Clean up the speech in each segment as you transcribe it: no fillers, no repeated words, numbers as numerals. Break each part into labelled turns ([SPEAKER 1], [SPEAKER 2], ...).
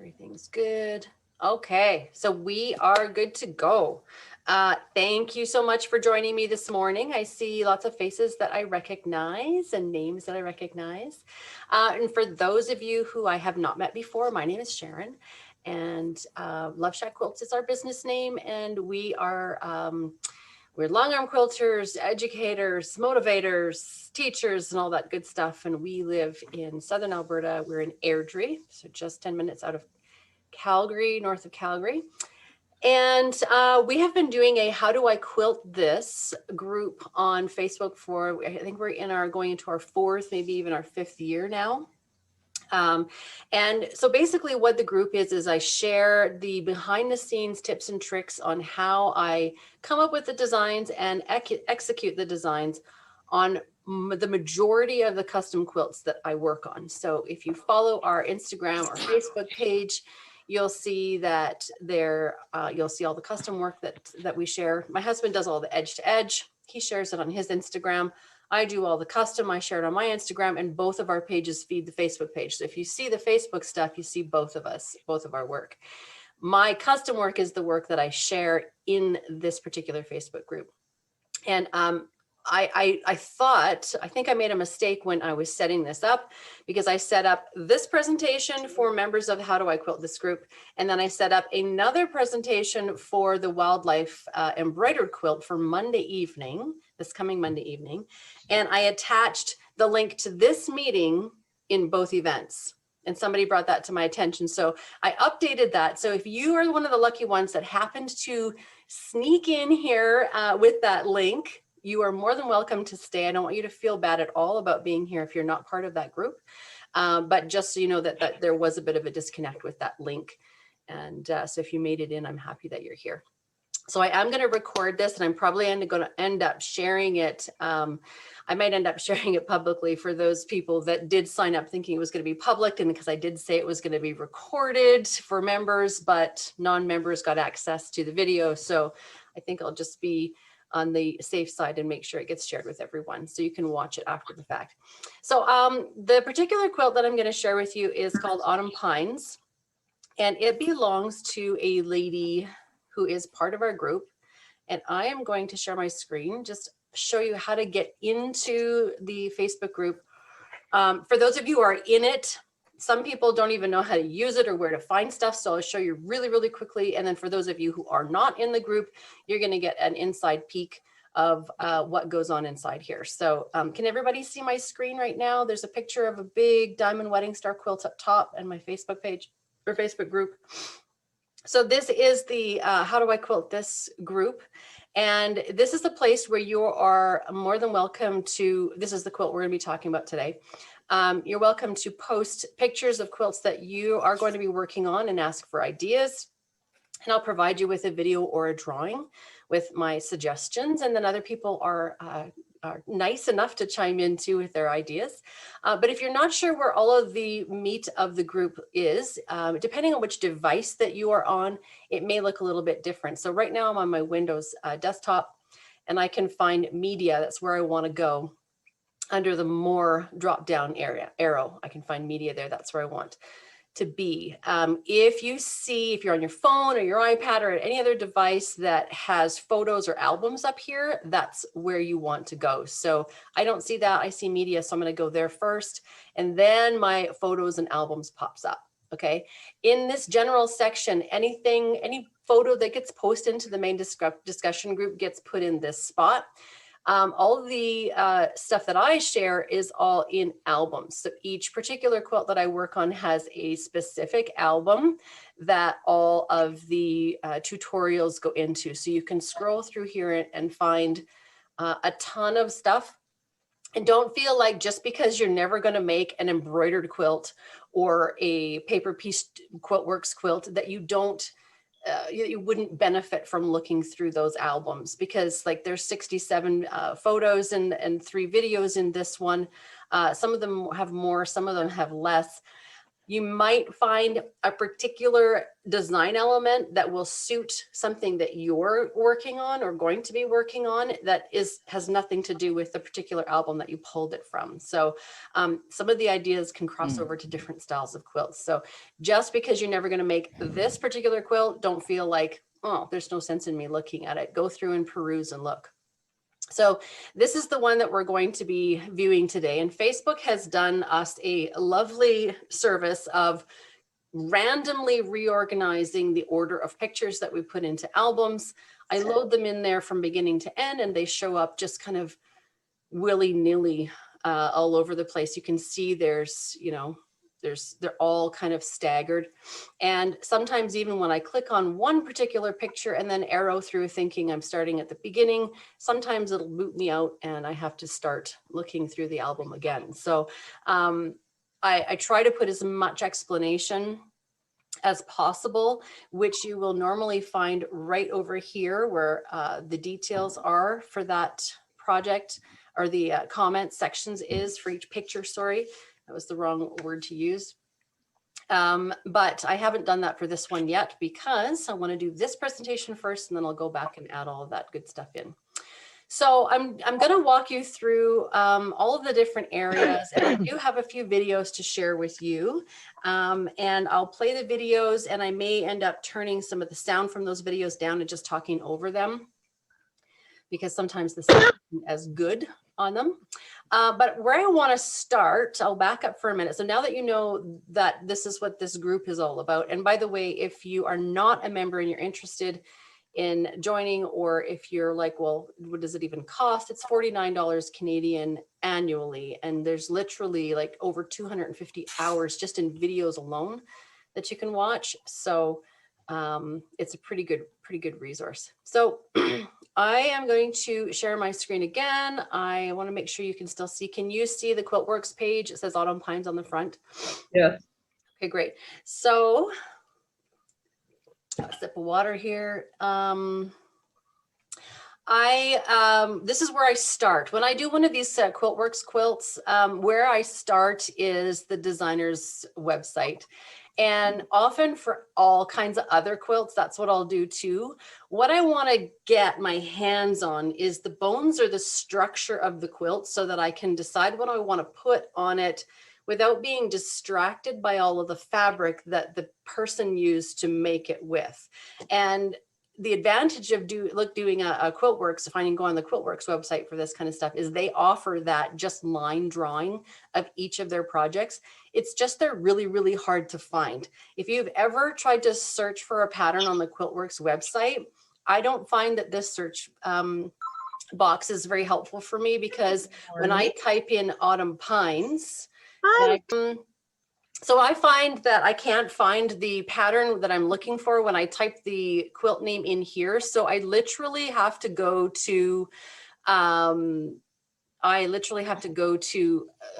[SPEAKER 1] Everything's good. Okay, so we are good to go. Thank you so much for joining me this morning. I see lots of faces that I recognize and names that I recognize. And for those of you who I have not met before, my name is Sharon, and Love Shack Quilts is our business name, and we are we're long arm quilters, educators, motivators, teachers, and all that good stuff. And we live in Southern Alberta. We're in Airdrie, so just 10 minutes out of Calgary, north of Calgary. And we have been doing a How Do I Quilt This group on Facebook for, I think we're going into our 4th, maybe even our 5th year now. And so basically what the group is I share the behind the scenes tips and tricks on how I come up with the designs and execute the designs on the majority of the custom quilts that I work on. So if you follow our Instagram or Facebook page, you'll see that you'll see all the custom work that we share. My husband does all the edge to edge. He shares it on his Instagram. I do all the custom, I share it on my Instagram, and both of our pages feed the Facebook page. So if you see the Facebook stuff, you see both of our work. My custom work is the work that I share in this particular Facebook group. And I think I made a mistake when I was setting this up, because I set up this presentation for members of How Do I Quilt This group. And then I set up another presentation for the wildlife embroidered quilt for Monday evening, this coming Monday evening. And I attached the link to this meeting in both events. And somebody brought that to my attention. So I updated that. So if you are one of the lucky ones that happened to sneak in here with that link, you are more than welcome to stay. I don't want you to feel bad at all about being here if you're not part of that group. But just so you know that there was a bit of a disconnect with that link. And so if you made it in, I'm happy that you're here. So I am going to record this, and I'm probably going to end up sharing it. I might end up sharing it publicly for those people that did sign up thinking it was going to be public, and because I did say it was going to be recorded for members, but non-members got access to the video. So I think I'll just be on the safe side and make sure it gets shared with everyone so you can watch it after the fact. So the particular quilt that I'm going to share with you is called Autumn Pines, and it belongs to a lady who is part of our group. And I am going to share my screen, just show you how to get into the Facebook group. For those of you who are in it, some people don't even know how to use it or where to find stuff. So I'll show you really, really quickly. And then for those of you who are not in the group, you're going to get an inside peek of what goes on inside here. So can everybody see my screen right now? There's a picture of a big diamond wedding star quilt up top and my Facebook page or Facebook group. So this is the How Do I Quilt This group. And this is the place where you are more than welcome to, this is the quilt we're going to be talking about today. You're welcome to post pictures of quilts that you are going to be working on and ask for ideas. And I'll provide you with a video or a drawing with my suggestions. And then other people are nice enough to chime in too with their ideas. But if you're not sure where all of the meat of the group is, depending on which device that you are on, it may look a little bit different. So right now I'm on my Windows desktop, and I can find media. That's where I want to go. Under the more drop down arrow, I can find media there. That's where I want to be. If you're on your phone or your iPad or any other device that has photos or albums up here, that's where you want to go. So I don't see that. I see media. So I'm going to go there first. And then my photos and albums pops up. Okay. In this general section, any photo that gets posted into the main discussion group gets put in this spot. All of the stuff that I share is all in albums. So each particular quilt that I work on has a specific album that all of the tutorials go into. So you can scroll through here and find a ton of stuff. And don't feel like just because you're never going to make an embroidered quilt or a paper piece Quiltworx quilt that you wouldn't benefit from looking through those albums, because like there's 67 photos and 3 videos in this one. Some of them have more, some of them have less. You might find a particular design element that will suit something that you're working on or going to be working on that has nothing to do with the particular album that you pulled it from. So some of the ideas can cross over to different styles of quilts. So just because you're never going to make this particular quilt, don't feel like, oh, there's no sense in me looking at it. Go through and peruse and look. So this is the one that we're going to be viewing today. And Facebook has done us a lovely service of randomly reorganizing the order of pictures that we put into albums. I load them in there from beginning to end, and they show up just kind of willy-nilly all over the place. You can see there's, you know, they're all kind of staggered. And sometimes even when I click on one particular picture and then arrow through thinking I'm starting at the beginning, sometimes it'll boot me out and I have to start looking through the album again. So I try to put as much explanation as possible, which you will normally find right over here where the details are for that project, or the comment sections is for each picture, sorry. That was the wrong word to use. But I haven't done that for this one yet because I want to do this presentation first, and then I'll go back and add all of that good stuff in. So I'm going to walk you through all of the different areas, and I do have a few videos to share with you. And I'll play the videos, and I may end up turning some of the sound from those videos down and just talking over them, because sometimes the sound isn't as good on them. But where I want to start, I'll back up for a minute. So now that you know that this is what this group is all about, and by the way, if you are not a member and you're interested in joining, or if you're like, well, what does it even cost? It's $49 Canadian annually. And there's literally like over 250 hours just in videos alone that you can watch. So it's a pretty good resource. So I am going to share my screen again. I want to make sure you can still see. Can you see the Quiltworx page? It says Autumn Pines on the front.
[SPEAKER 2] Yes.
[SPEAKER 1] Okay, great. So a sip of water here. This is where I start. When I do one of these Quiltworx quilts, where I start is the designer's website. And often for all kinds of other quilts, that's what I'll do too. What I want to get my hands on is the bones or the structure of the quilt so that I can decide what I want to put on it without being distracted by all of the fabric that the person used to make it with. And the advantage of doing a Quiltworx, if I can go on the Quiltworx website for this kind of stuff, is they offer that just line drawing of each of their projects. It's just they're really, really hard to find. If you've ever tried to search for a pattern on the Quiltworx website, I don't find that this search box is very helpful for me, because when I type in Autumn Pines, so I find that I can't find the pattern that I'm looking for when I type the quilt name in here. So I literally have to go to a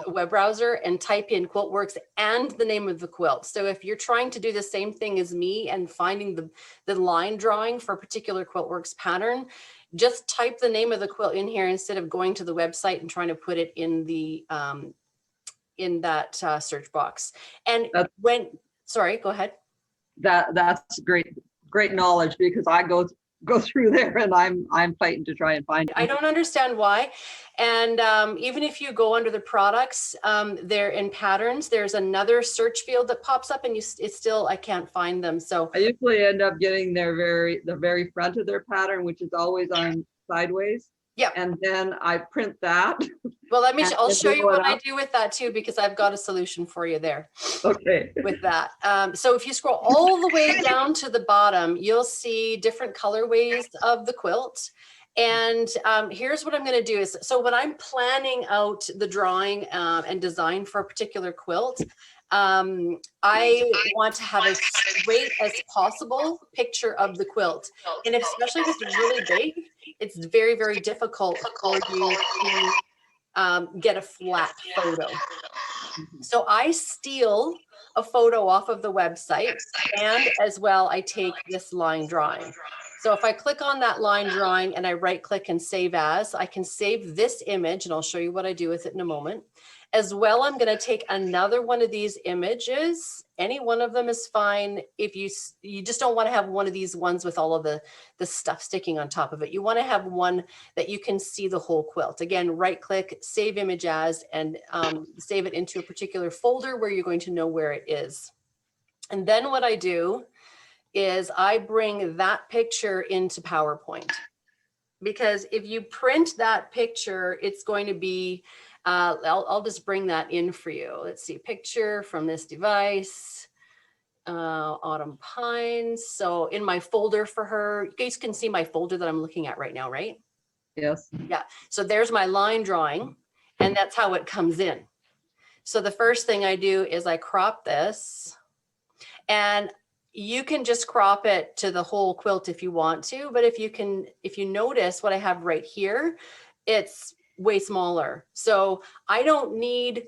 [SPEAKER 1] web browser and type in Quiltworx and the name of the quilt. So if you're trying to do the same thing as me and finding the line drawing for a particular Quiltworx pattern, just type the name of the quilt in here instead of going to the website and trying to put it in the in that search box. And sorry, go ahead.
[SPEAKER 2] That's great knowledge, because I go through there and I'm fighting to try and find it.
[SPEAKER 1] I don't understand why. And even if you go under the products, there in patterns, there's another search field that pops up, and it's still, I can't find them. So
[SPEAKER 2] I usually end up getting the very front of their pattern, which is always on sideways.
[SPEAKER 1] Yeah.
[SPEAKER 2] And then I print that.
[SPEAKER 1] Well, I'll show you what I do with that too, because I've got a solution for you there.
[SPEAKER 2] Okay.
[SPEAKER 1] With that. So if you scroll all the way down to the bottom, you'll see different colorways of the quilt. And here's what I'm going to do is, so when I'm planning out the drawing and design for a particular quilt, I want to have as straight as possible picture of the quilt. And especially if it's really big, it's very, very difficult for you to get a flat photo. So I steal a photo off of the website, and as well, I take this line drawing. So if I click on that line drawing and I right click and save as, I can save this image, and I'll show you what I do with it in a moment. As well, I'm going to take another one of these images. Any one of them is fine. If you just don't want to have one of these ones with all of the stuff sticking on top of it. You want to have one that you can see the whole quilt. Again, right click, save image as, and save it into a particular folder where you're going to know where it is. And then what I do is I bring that picture into PowerPoint. Because if you print that picture, it's going to be, I'll just bring that in for you. Let's see, picture from this device, Autumn Pines. So in my folder for her, you guys can see my folder that I'm looking at right now, right?
[SPEAKER 2] Yes.
[SPEAKER 1] Yeah, so there's my line drawing, and that's how it comes in. So the first thing I do is I crop this, and you can just crop it to the whole quilt if you want to, but if you notice what I have right here, it's way smaller. So I don't need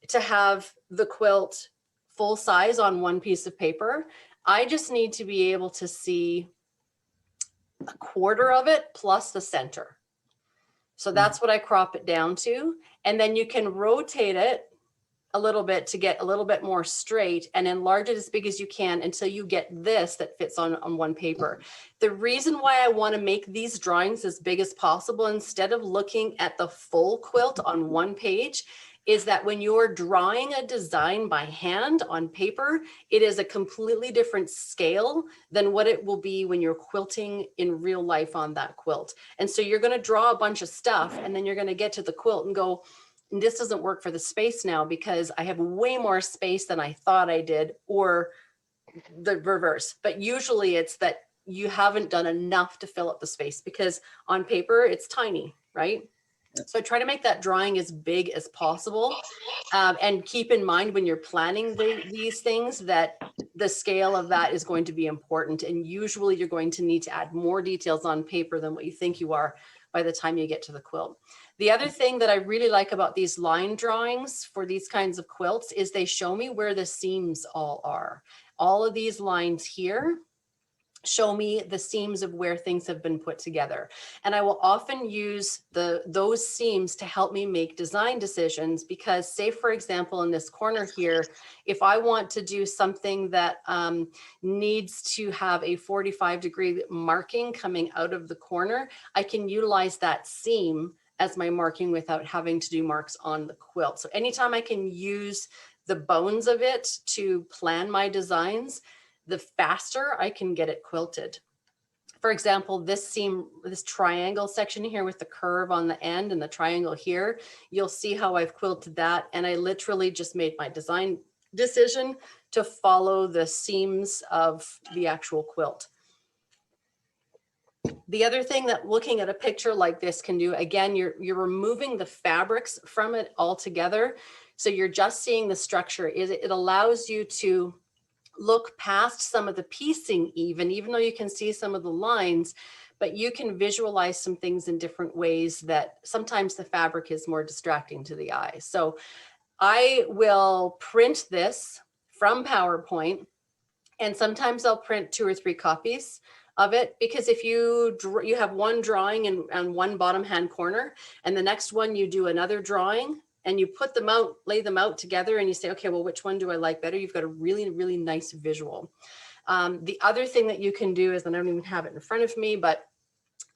[SPEAKER 1] to have the quilt full size on one piece of paper. I just need to be able to see a quarter of it plus the center. So that's what I crop it down to. And then you can rotate it a little bit to get a little bit more straight and enlarge it as big as you can until you get this that fits on one paper. The reason why I want to make these drawings as big as possible instead of looking at the full quilt on one page is that when you're drawing a design by hand on paper, it is a completely different scale than what it will be when you're quilting in real life on that quilt. And so you're going to draw a bunch of stuff and then you're going to get to the quilt and go, this doesn't work for the space now because I have way more space than I thought I did, or the reverse. But usually it's that you haven't done enough to fill up the space because on paper it's tiny, right? So I try to make that drawing as big as possible. And keep in mind when you're planning these things that the scale of that is going to be important. And usually you're going to need to add more details on paper than what you think you are by the time you get to the quilt. The other thing that I really like about these line drawings for these kinds of quilts is they show me where the seams all are. All of these lines here show me the seams of where things have been put together. And I will often use those seams to help me make design decisions because say, for example, in this corner here, if I want to do something that needs to have a 45-degree marking coming out of the corner, I can utilize that seam as my marking without having to do marks on the quilt. So anytime I can use the bones of it to plan my designs, the faster I can get it quilted. For example, this seam, this triangle section here with the curve on the end and the triangle here, you'll see how I've quilted that. And I literally just made my design decision to follow the seams of the actual quilt. The other thing that looking at a picture like this can do, again, you're removing the fabrics from it altogether. So you're just seeing the structure. It allows you to look past some of the piecing even though you can see some of the lines, but you can visualize some things in different ways that sometimes the fabric is more distracting to the eye. So I will print this from PowerPoint, and sometimes I'll print 2 or 3 copies of it, because if you have one drawing in one bottom hand corner and the next one you do another drawing, and you put them out, lay them out together and you say, okay, well, which one do I like better? You've got a really, really nice visual. The other thing that you can do is, and I don't even have it in front of me, but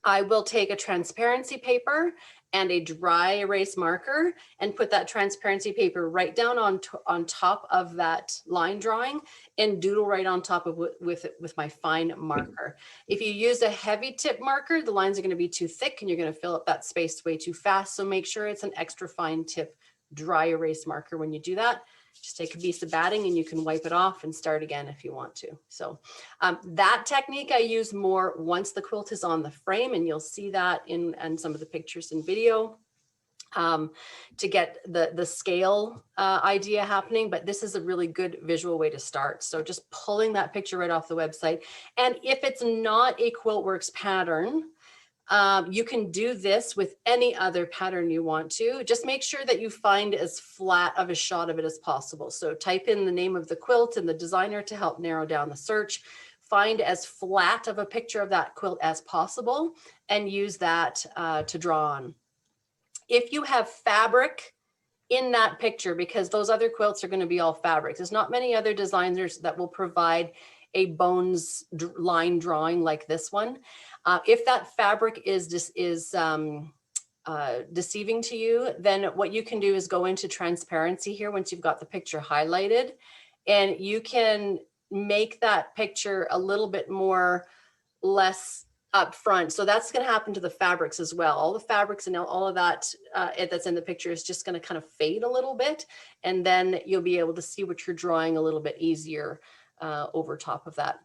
[SPEAKER 1] I will take a transparency paper and a dry erase marker and put that transparency paper right down on top of that line drawing and doodle right on top of with my fine marker. If you use a heavy tip marker, the lines are going to be too thick and you're going to fill up that space way too fast. So make sure it's an extra fine tip dry erase marker when you do that. Just take a piece of batting and you can wipe it off and start again if you want to. So that technique I use more once the quilt is on the frame, and you'll see that in some of the pictures and video to get the scale idea happening. But this is a really good visual way to start. So just pulling that picture right off the website. And if it's not a Quiltworx pattern, you can do this with any other pattern you want to. Just make sure that you find as flat of a shot of it as possible. So type in the name of the quilt and the designer to help narrow down the search. Find as flat of a picture of that quilt as possible and use that to draw on. If you have fabric in that picture, because those other quilts are going to be all fabrics. There's not many other designers that will provide a bones line drawing like this one. If that fabric is deceiving to you, then what you can do is go into transparency here once you've got the picture highlighted, and you can make that picture a little bit more less up front. So that's going to happen to the fabrics as well. All the fabrics and all of that that's in the picture is just going to kind of fade a little bit, and then you'll be able to see what you're drawing a little bit easier over top of that.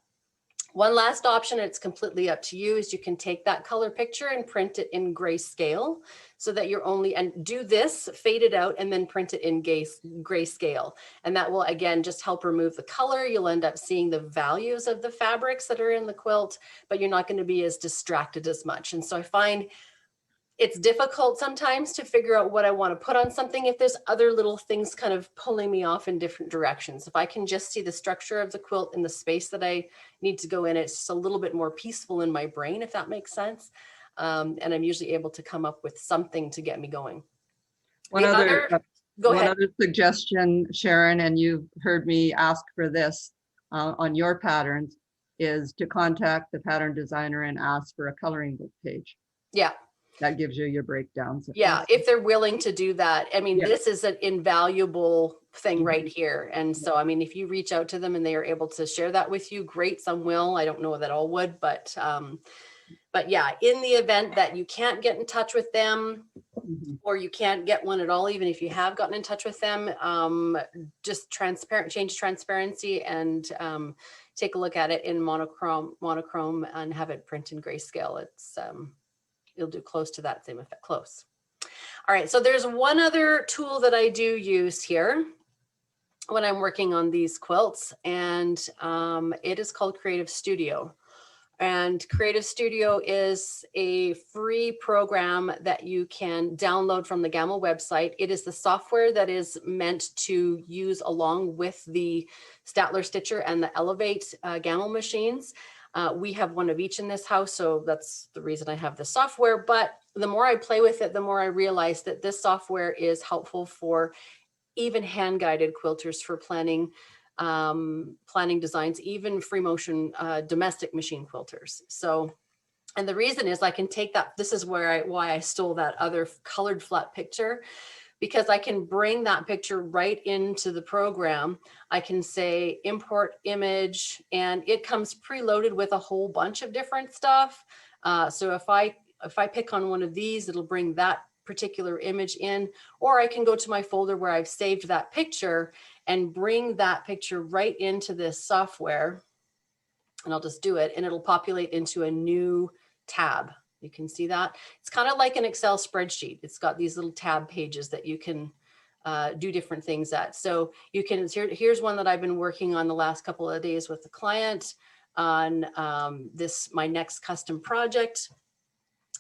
[SPEAKER 1] One last option, it's completely up to you, is you can take that color picture and print it in grayscale, so that you're only, and do this, fade it out, and then print it in grayscale. And that will, again, just help remove the color. You'll end up seeing the values of the fabrics that are in the quilt, but you're not going to be as distracted as much. And so I find it's difficult sometimes to figure out what I want to put on something if there's other little things kind of pulling me off in different directions. If I can just see the structure of the quilt and the space that I need to go in, it's just a little bit more peaceful in my brain, if that makes sense. And I'm usually able to come up with something to get me going.
[SPEAKER 2] One other suggestion, Sharon, and you've heard me ask for this on your patterns, is to contact the pattern designer and ask for a coloring book page.
[SPEAKER 1] Yeah.
[SPEAKER 2] That gives you your breakdowns.
[SPEAKER 1] Yeah, if they're willing to do that. I mean,
[SPEAKER 2] Yeah.
[SPEAKER 1] This is an invaluable thing right here. And so, I mean, if you reach out to them and they are able to share that with you, great, some will. I don't know that all would, but yeah, in the event that you can't get in touch with them, or you can't get one at all, even if you have gotten in touch with them, just change transparency and take a look at it in monochrome and have it print in grayscale. It's you'll do close to that same effect, close. All right, so there's one other tool that I do use here when I'm working on these quilts, and it is called Creative Studio. And Creative Studio is a free program that you can download from the Gamma website. It is the software that is meant to use along with the Statler Stitcher and the Elevate Gamma machines. We have one of each in this house, so that's the reason I have the software. But the more I play with it, the more I realize that this software is helpful for even hand-guided quilters for planning designs, even free motion domestic machine quilters. So, and the reason is I can take that, this is why I stole that other colored flat picture, because I can bring that picture right into the program. I can say import image, and it comes preloaded with a whole bunch of different stuff. So if I pick on one of these, it'll bring that particular image in, or I can go to my folder where I've saved that picture and bring that picture right into this software. And I'll just do it, and it'll populate into a new tab. You can see that. It's kind of like an Excel spreadsheet. It's got these little tab pages that you can do different things at. So you can, here's one that I've been working on the last couple of days with the client on my next custom project.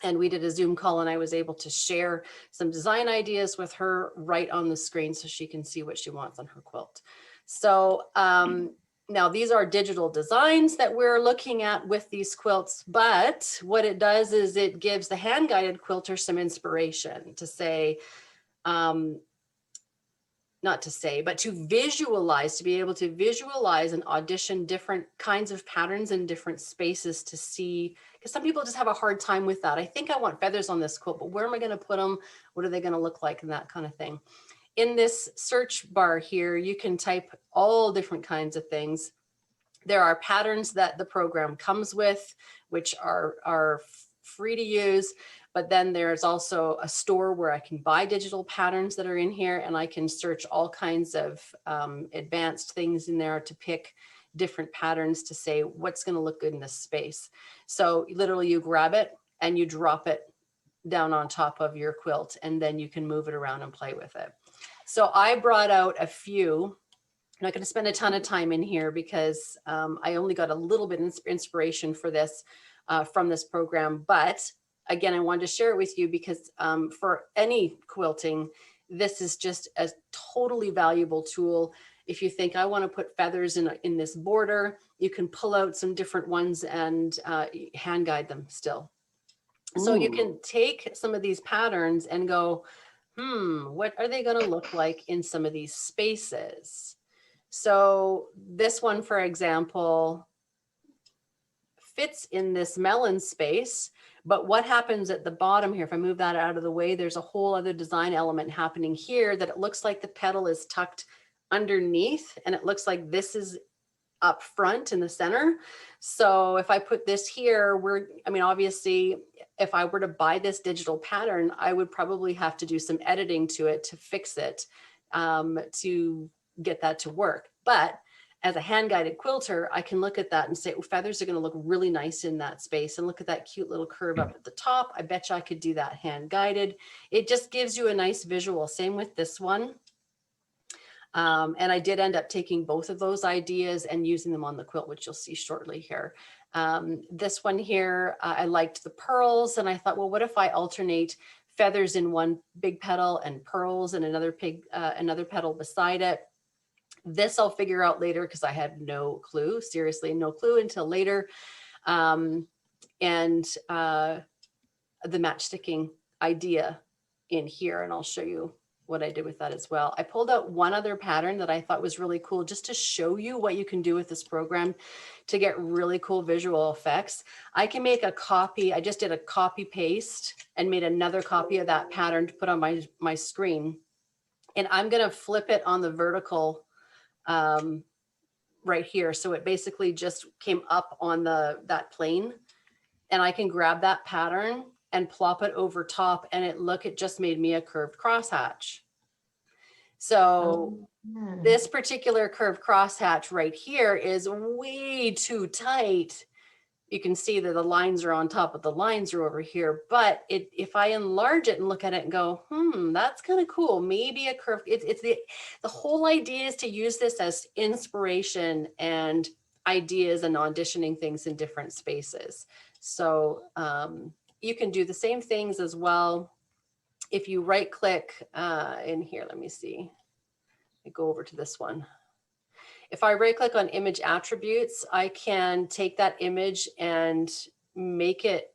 [SPEAKER 1] And we did a Zoom call, and I was able to share some design ideas with her right on the screen so she can see what she wants on her quilt. So now these are digital designs that we're looking at with these quilts, but what it does is it gives the hand-guided quilter some inspiration to say, not to say, but to visualize, to be able to visualize and audition different kinds of patterns in different spaces to see, because some people just have a hard time with that. I think I want feathers on this quilt, but where am I going to put them? What are they going to look like, and that kind of thing. In this search bar here, you can type all different kinds of things. There are patterns that the program comes with, which are free to use. But then there's also a store where I can buy digital patterns that are in here, and I can search all kinds of advanced things in there to pick different patterns to say what's going to look good in this space. So literally you grab it and you drop it down on top of your quilt, and then you can move it around and play with it. So I brought out a few. I'm not going to spend a ton of time in here because I only got a little bit of inspiration for this from this program, but again, I wanted to share it with you because for any quilting, this is just a totally valuable tool. If you think I want to put feathers in this border, you can pull out some different ones and hand guide them still. So you can take some of these patterns and go, what are they going to look like in some of these spaces? So this one, for example, fits in this melon space, but what happens at the bottom here, if I move that out of the way, there's a whole other design element happening here that it looks like the petal is tucked underneath, and it looks like this is up front in the center. So if I put this here, I mean, obviously, if I were to buy this digital pattern, I would probably have to do some editing to it to fix it, to get that to work. But as a hand-guided quilter, I can look at that and say, oh, feathers are going to look really nice in that space. And look at that cute little curve up at the top. I bet you I could do that hand-guided. It just gives you a nice visual. Same with this one. And I did end up taking both of those ideas and using them on the quilt, which you'll see shortly here. This one here, I liked the pearls, and I thought, well, what if I alternate feathers in one big petal and pearls in another petal beside it? This I'll figure out later because I had no clue, seriously, no clue until later. And the matchsticking idea in here, and I'll show you what I did with that as well. I pulled out one other pattern that I thought was really cool just to show you what you can do with this program to get really cool visual effects. I can make a copy. I just did a copy paste and made another copy of that pattern to put on my screen. And I'm going to flip it on the vertical right here. So it basically just came up on that plane, and I can grab that pattern and plop it over top, and it just made me a curved crosshatch. So this particular curved crosshatch right here is way too tight. You can see that the lines are on top, but the lines are over here. But if I enlarge it and look at it and go, that's kind of cool. Maybe a curve. It's the whole idea is to use this as inspiration and ideas and auditioning things in different spaces. So you can do the same things as well. If you right click in here, let me see. I go over to this one. If I right click on image attributes, I can take that image and make it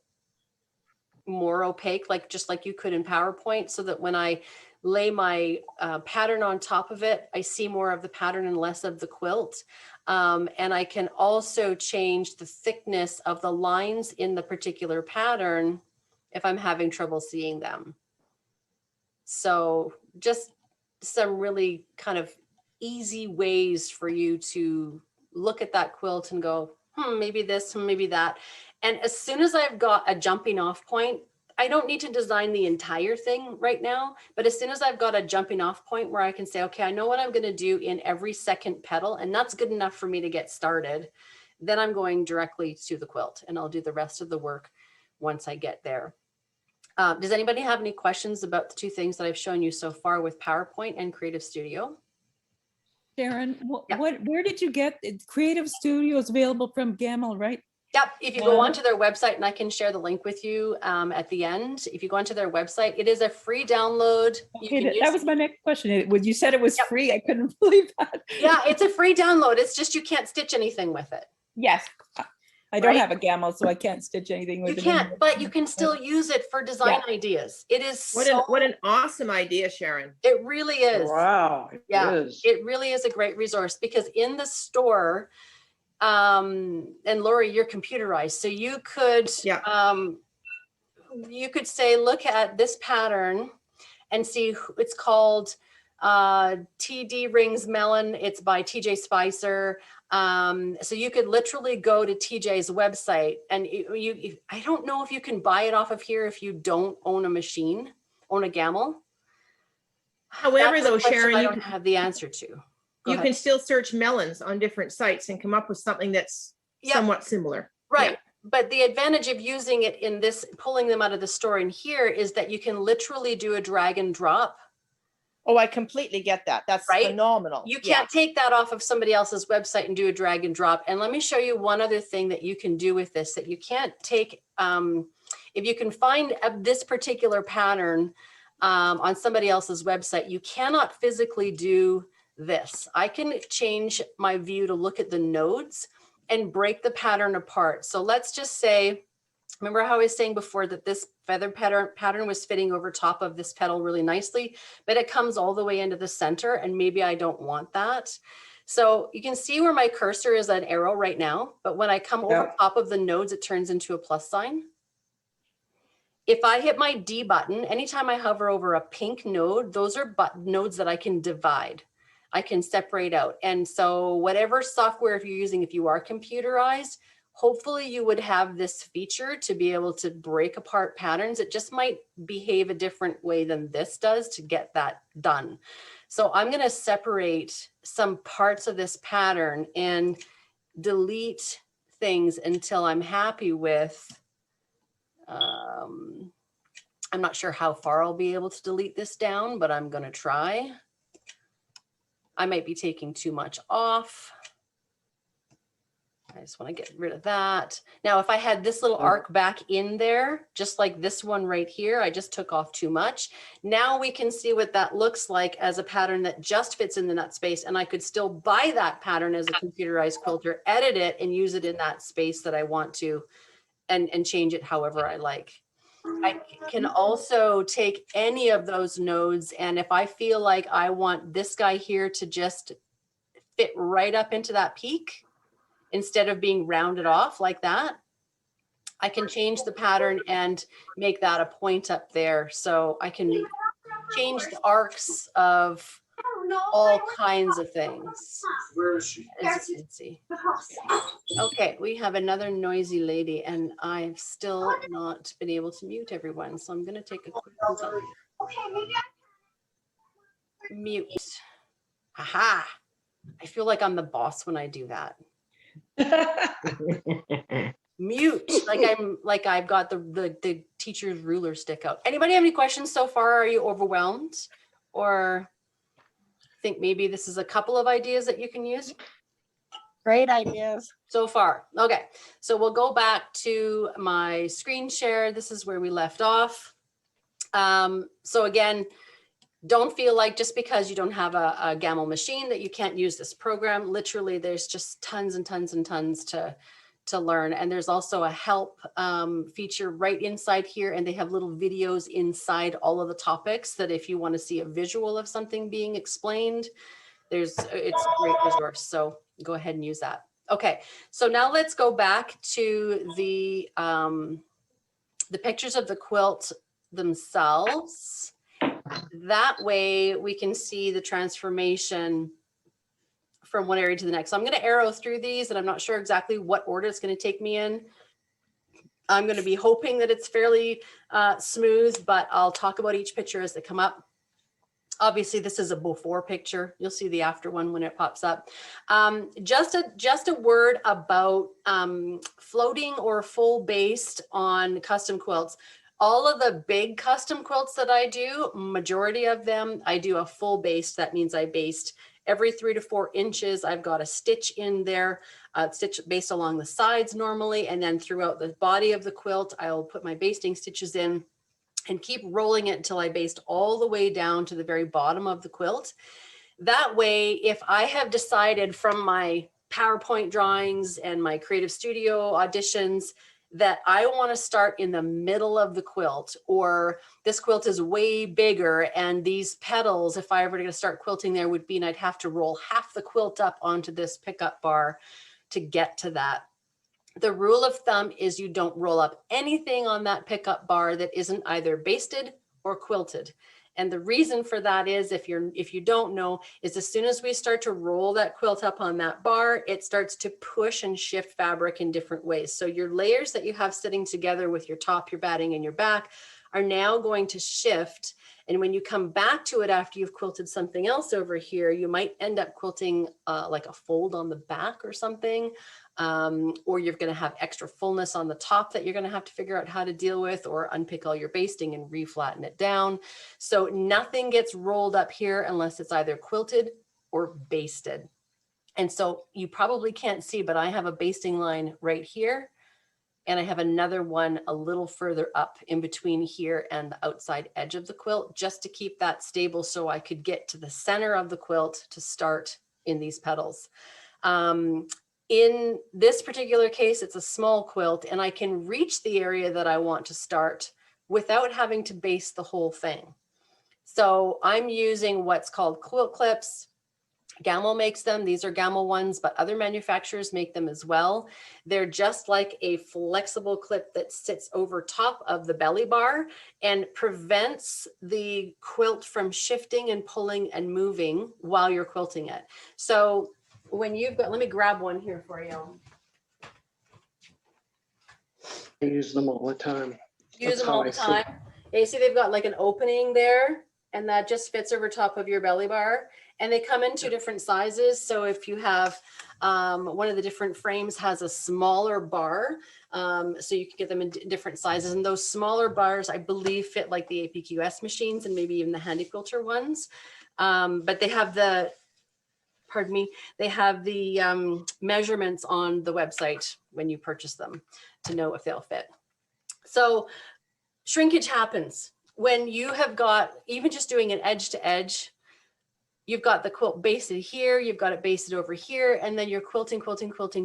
[SPEAKER 1] more opaque, just like you could in PowerPoint, so that when I lay my pattern on top of it, I see more of the pattern and less of the quilt. And I can also change the thickness of the lines in the particular pattern if I'm having trouble seeing them. So just some really kind of easy ways for you to look at that quilt and go, maybe this, maybe that. And as soon as I've got a jumping off point, I don't need to design the entire thing right now, but as soon as I've got a jumping off point where I can say, okay, I know what I'm going to do in every second petal, and that's good enough for me to get started, then I'm going directly to the quilt, and I'll do the rest of the work once I get there. Does anybody have any questions about the two things that I've shown you so far with PowerPoint and Creative Studio?
[SPEAKER 3] Sharon, where did you get it? Creative Studio is available from Gamel, right?
[SPEAKER 1] Yep. If you go onto their website, and I can share the link with you at the end. If you go onto their website, it is a free download.
[SPEAKER 3] Okay, that was my next question. When you said it was free, I couldn't believe that.
[SPEAKER 1] Yeah, it's a free download. It's just you can't stitch anything with it.
[SPEAKER 3] Yes. I don't have a Gamel, so I can't stitch anything with it.
[SPEAKER 1] You can't, but you can still use it for design ideas. It is
[SPEAKER 4] what an awesome idea, Sharon.
[SPEAKER 1] It really is.
[SPEAKER 5] Wow.
[SPEAKER 1] It really is a great resource, because in the store, and Lori, you're computerized, so you could you could say, look at this pattern and see, it's called TD Rings Melon. It's by TJ Spicer. So you could literally go to TJ's website, and I don't know if you can buy it off of here if you don't own a machine, own a Gamel.
[SPEAKER 4] However, though, Sharon,
[SPEAKER 1] I don't have the answer to.
[SPEAKER 4] You can still search melons on different sites and come up with something that's somewhat similar.
[SPEAKER 1] Right.
[SPEAKER 4] Yeah.
[SPEAKER 1] But the advantage of using it in this, pulling them out of the store in here, is that you can literally do a drag and drop.
[SPEAKER 4] Oh, I completely get that. That's phenomenal.
[SPEAKER 1] You can't take that off of somebody else's website and do a drag and drop. And let me show you one other thing that you can do with this that you can't take. If you can find this particular pattern on somebody else's website, you cannot physically do this. I can change my view to look at the nodes and break the pattern apart. So let's just say Remember how I was saying before that this feather pattern was fitting over top of this petal really nicely, but it comes all the way into the center, and maybe I don't want that. So you can see where my cursor is an arrow right now, but when I come over top of the nodes, it turns into a plus sign. If I hit my D button, anytime I hover over a pink node, those are nodes that I can divide. I can separate out. And so whatever software, if you're using, if you are computerized, hopefully you would have this feature to be able to break apart patterns. It just might behave a different way than this does to get that done. So I'm going to separate some parts of this pattern and delete things until I'm happy with, I'm not sure how far I'll be able to delete this down, but I'm going to try. I might be taking too much off. I just want to get rid of that. Now, if I had this little arc back in there, just like this one right here, I just took off too much. Now we can see what that looks like as a pattern that just fits in the nut space. And I could still buy that pattern as a computerized quilter, edit it, and use it in that space that I want to, and change it however I like. I can also take any of those nodes, and if I feel like I want this guy here to just fit right up into that peak, instead of being rounded off like that, I can change the pattern and make that a point up there. So I can change the arcs of all kinds of things.
[SPEAKER 5] Where is she?
[SPEAKER 1] As you can see. Okay, we have another noisy lady, and I've still not been able to mute everyone. So I'm going to take a quick look. Mute. Aha. I feel like I'm the boss when I do that. Mute, like I've got the teacher's ruler stick out. Anybody have any questions so far? Are you overwhelmed, or think maybe this is a couple of ideas that you can use?
[SPEAKER 6] Great ideas.
[SPEAKER 1] So far. Okay, so we'll go back to my screen share. This is where we left off. So again, don't feel like just because you don't have a Gamma machine that you can't use this program. Literally, there's just tons and tons and tons to learn. And there's also a help feature right inside here. And they have little videos inside all of the topics that if you want to see a visual of something being explained, it's a great resource. So go ahead and use that. Okay, so now let's go back to the pictures of the quilt themselves. That way we can see the transformation from one area to the next. So I'm going to arrow through these, and I'm not sure exactly what order it's going to take me in. I'm going to be hoping that it's fairly smooth, but I'll talk about each picture as they come up. Obviously, this is a before picture. You'll see the after one when it pops up. Just a word about floating or full based on custom quilts. All of the big custom quilts that I do, majority of them, I do a full baste. That means I baste every 3 to 4 inches. I've got a stitch in there, stitch based along the sides normally, and then throughout the body of the quilt, I'll put my basting stitches in and keep rolling it until I baste all the way down to the very bottom of the quilt. That way, if I have decided from my PowerPoint drawings and my Creative Studio auditions that I want to start in the middle of the quilt, or this quilt is way bigger and these petals, if I ever going to start quilting there, would mean I'd have to roll half the quilt up onto this pickup bar to get to that. The rule of thumb is you don't roll up anything on that pickup bar that isn't either basted or quilted. And the reason for that is, if you don't know, is as soon as we start to roll that quilt up on that bar, it starts to push and shift fabric in different ways. So your layers that you have sitting together with your top, your batting, and your back are now going to shift. And when you come back to it after you've quilted something else over here, you might end up quilting like a fold on the back or something. Or you're going to have extra fullness on the top that you're going to have to figure out how to deal with, or unpick all your basting and reflatten it down. So nothing gets rolled up here unless it's either quilted or basted. And so you probably can't see, but I have a basting line right here. And I have another one a little further up in between here and the outside edge of the quilt, just to keep that stable so I could get to the center of the quilt to start in these petals. In this particular case, it's a small quilt and I can reach the area that I want to start without having to base the whole thing. So I'm using what's called Quilt Clips. Gamel makes them. These are Gamel ones, but other manufacturers make them as well. They're just like a flexible clip that sits over top of the belly bar and prevents the quilt from shifting and pulling and moving while you're quilting it. So when you've got, let me grab one here for you.
[SPEAKER 5] I use them all the time.
[SPEAKER 1] Use them all the time. Yeah, you see they've got like an opening there and that just fits over top of your belly bar. And they come in two different sizes. So if you have one of the different frames has a smaller bar, so you can get them in different sizes. And those smaller bars, I believe, fit like the APQS machines and maybe even the Handy Quilter ones. But they have the, pardon me, they have the measurements on the website when you purchase them to know if they'll fit. So shrinkage happens when you have got, even just doing an edge to edge, you've got the quilt basted here, you've got it basted over here, and then you're quilting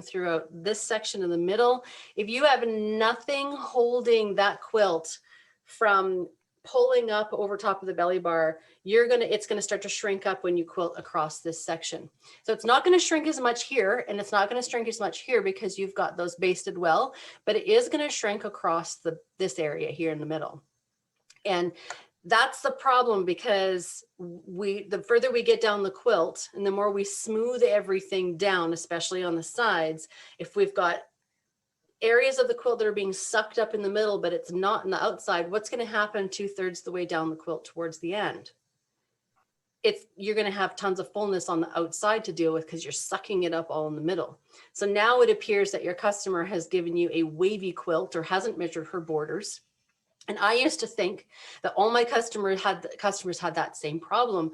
[SPEAKER 1] throughout this section in the middle. If you have nothing holding that quilt from pulling up over top of the belly bar, it's gonna start to shrink up when you quilt across this section. So it's not gonna shrink as much here, and it's not gonna shrink as much here because you've got those basted well, but it is gonna shrink across this area here in the middle. And that's the problem, because the further we get down the quilt and the more we smooth everything down, especially on the sides, if we've got areas of the quilt that are being sucked up in the middle, but it's not in the outside, what's going to happen 2/3 the way down the quilt towards the end? You're going to have tons of fullness on the outside to deal with because you're sucking it up all in the middle. So now it appears that your customer has given you a wavy quilt or hasn't measured her borders. And I used to think that all my customers had that same problem,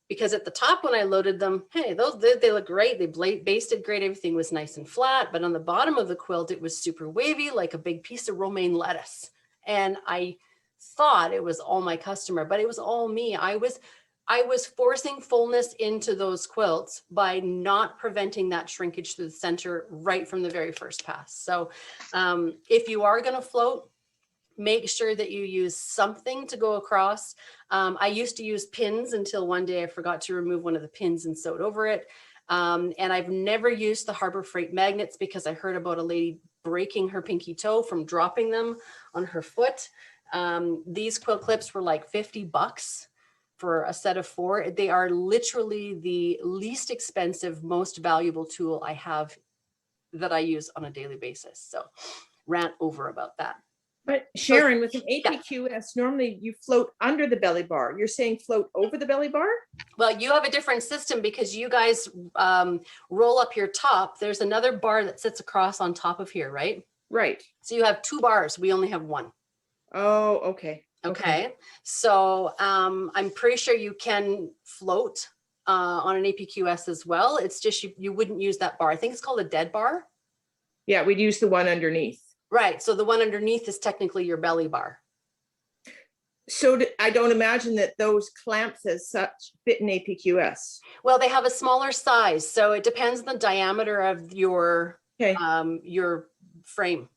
[SPEAKER 1] because at the top when I loaded them, hey, they look great. They basted great. Everything was nice and flat. But on the bottom of the quilt, it was super wavy, like a big piece of romaine lettuce. And I thought it was all my customer, but it was all me. I was forcing fullness into those quilts by not preventing that shrinkage through the center right from the very first pass. So if you are going to float, make sure that you use something to go across. I used to use pins until one day I forgot to remove one of the pins and sewed over it. And I've never used the Harbor Freight magnets because I heard about a lady breaking her pinky toe from dropping them on her foot. These quilt clips were like $50 for a set of 4. They are literally the least expensive, most valuable tool I have that I use on a daily basis. So rant over about that.
[SPEAKER 4] But Sharon, with an APQS, normally you float under the belly bar. You're saying float over the belly bar?
[SPEAKER 1] Well, you have a different system because you guys roll up your top. There's another bar that sits across on top of here, right?
[SPEAKER 4] Right.
[SPEAKER 1] So you have 2 bars. We only have 1.
[SPEAKER 4] Oh, okay.
[SPEAKER 1] Okay. So I'm pretty sure you can float on an APQS as well. It's just you wouldn't use that bar. I think it's called a dead bar.
[SPEAKER 4] Yeah, we'd use the one underneath.
[SPEAKER 1] Right. So the one underneath is technically your belly bar.
[SPEAKER 4] So I don't imagine that those clamps as such fit in APQS.
[SPEAKER 1] Well, they have a smaller size, so it depends on the diameter of your frame,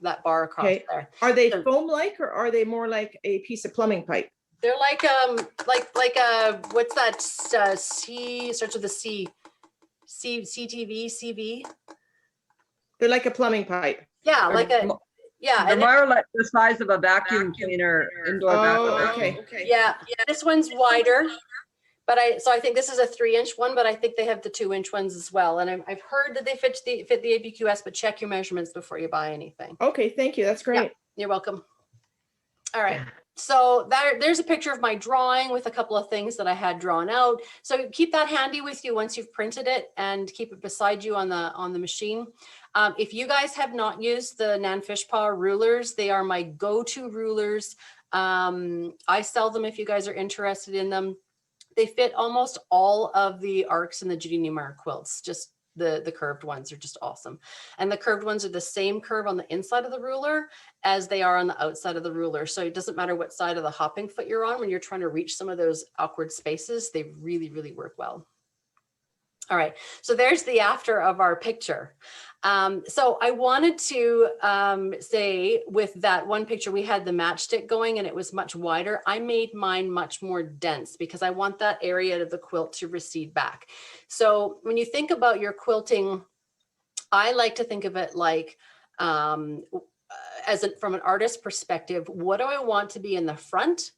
[SPEAKER 1] that bar across there.
[SPEAKER 4] Are they foam-like or are they more like a piece of plumbing pipe?
[SPEAKER 1] They're like what's that C, starts with a C, CTV, CV?
[SPEAKER 4] They're like a plumbing pipe.
[SPEAKER 1] Yeah, like a, yeah.
[SPEAKER 2] They're more like the size of a vacuum cleaner, indoor vacuum.
[SPEAKER 4] Okay.
[SPEAKER 1] Yeah, this one's wider, but I think this is a 3-inch one, but I think they have the 2-inch ones as well. And I've heard that they fit the APQS, but check your measurements before you buy anything.
[SPEAKER 4] Okay, thank you. That's great.
[SPEAKER 1] Yeah, you're welcome. All right. So there's a picture of my drawing with a couple of things that I had drawn out. So keep that handy with you once you've printed it and keep it beside you on the machine. If you guys have not used the Nan Fishpaw rulers, they are my go-to rulers. I sell them if you guys are interested in them. They fit almost all of the arcs in the Judy Newmar quilts. Just the curved ones are just awesome. And the curved ones are the same curve on the inside of the ruler as they are on the outside of the ruler. So it doesn't matter what side of the hopping foot you're on when you're trying to reach some of those awkward spaces, they really, really work well. All right, so there's the after of our picture. So I wanted to say with that one picture, we had the matchstick going and it was much wider. I made mine much more dense because I want that area of the quilt to recede back. So when you think about your quilting, I like to think of it like, from an artist perspective, what do I want to be in the front?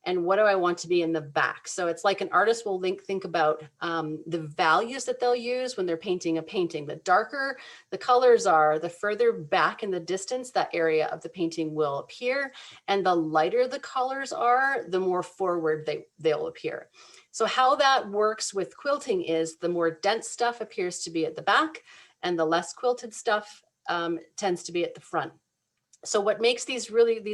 [SPEAKER 1] And what do I want to be in the back? So it's like an artist will think about the values that they'll use when they're painting a painting. The darker the colors are, the further back in the distance that area of the painting will appear. And the lighter the colors are, the more forward they'll appear. So how that works with quilting is the more dense stuff appears to be at the back and the less quilted stuff tends to be at the front. So what makes these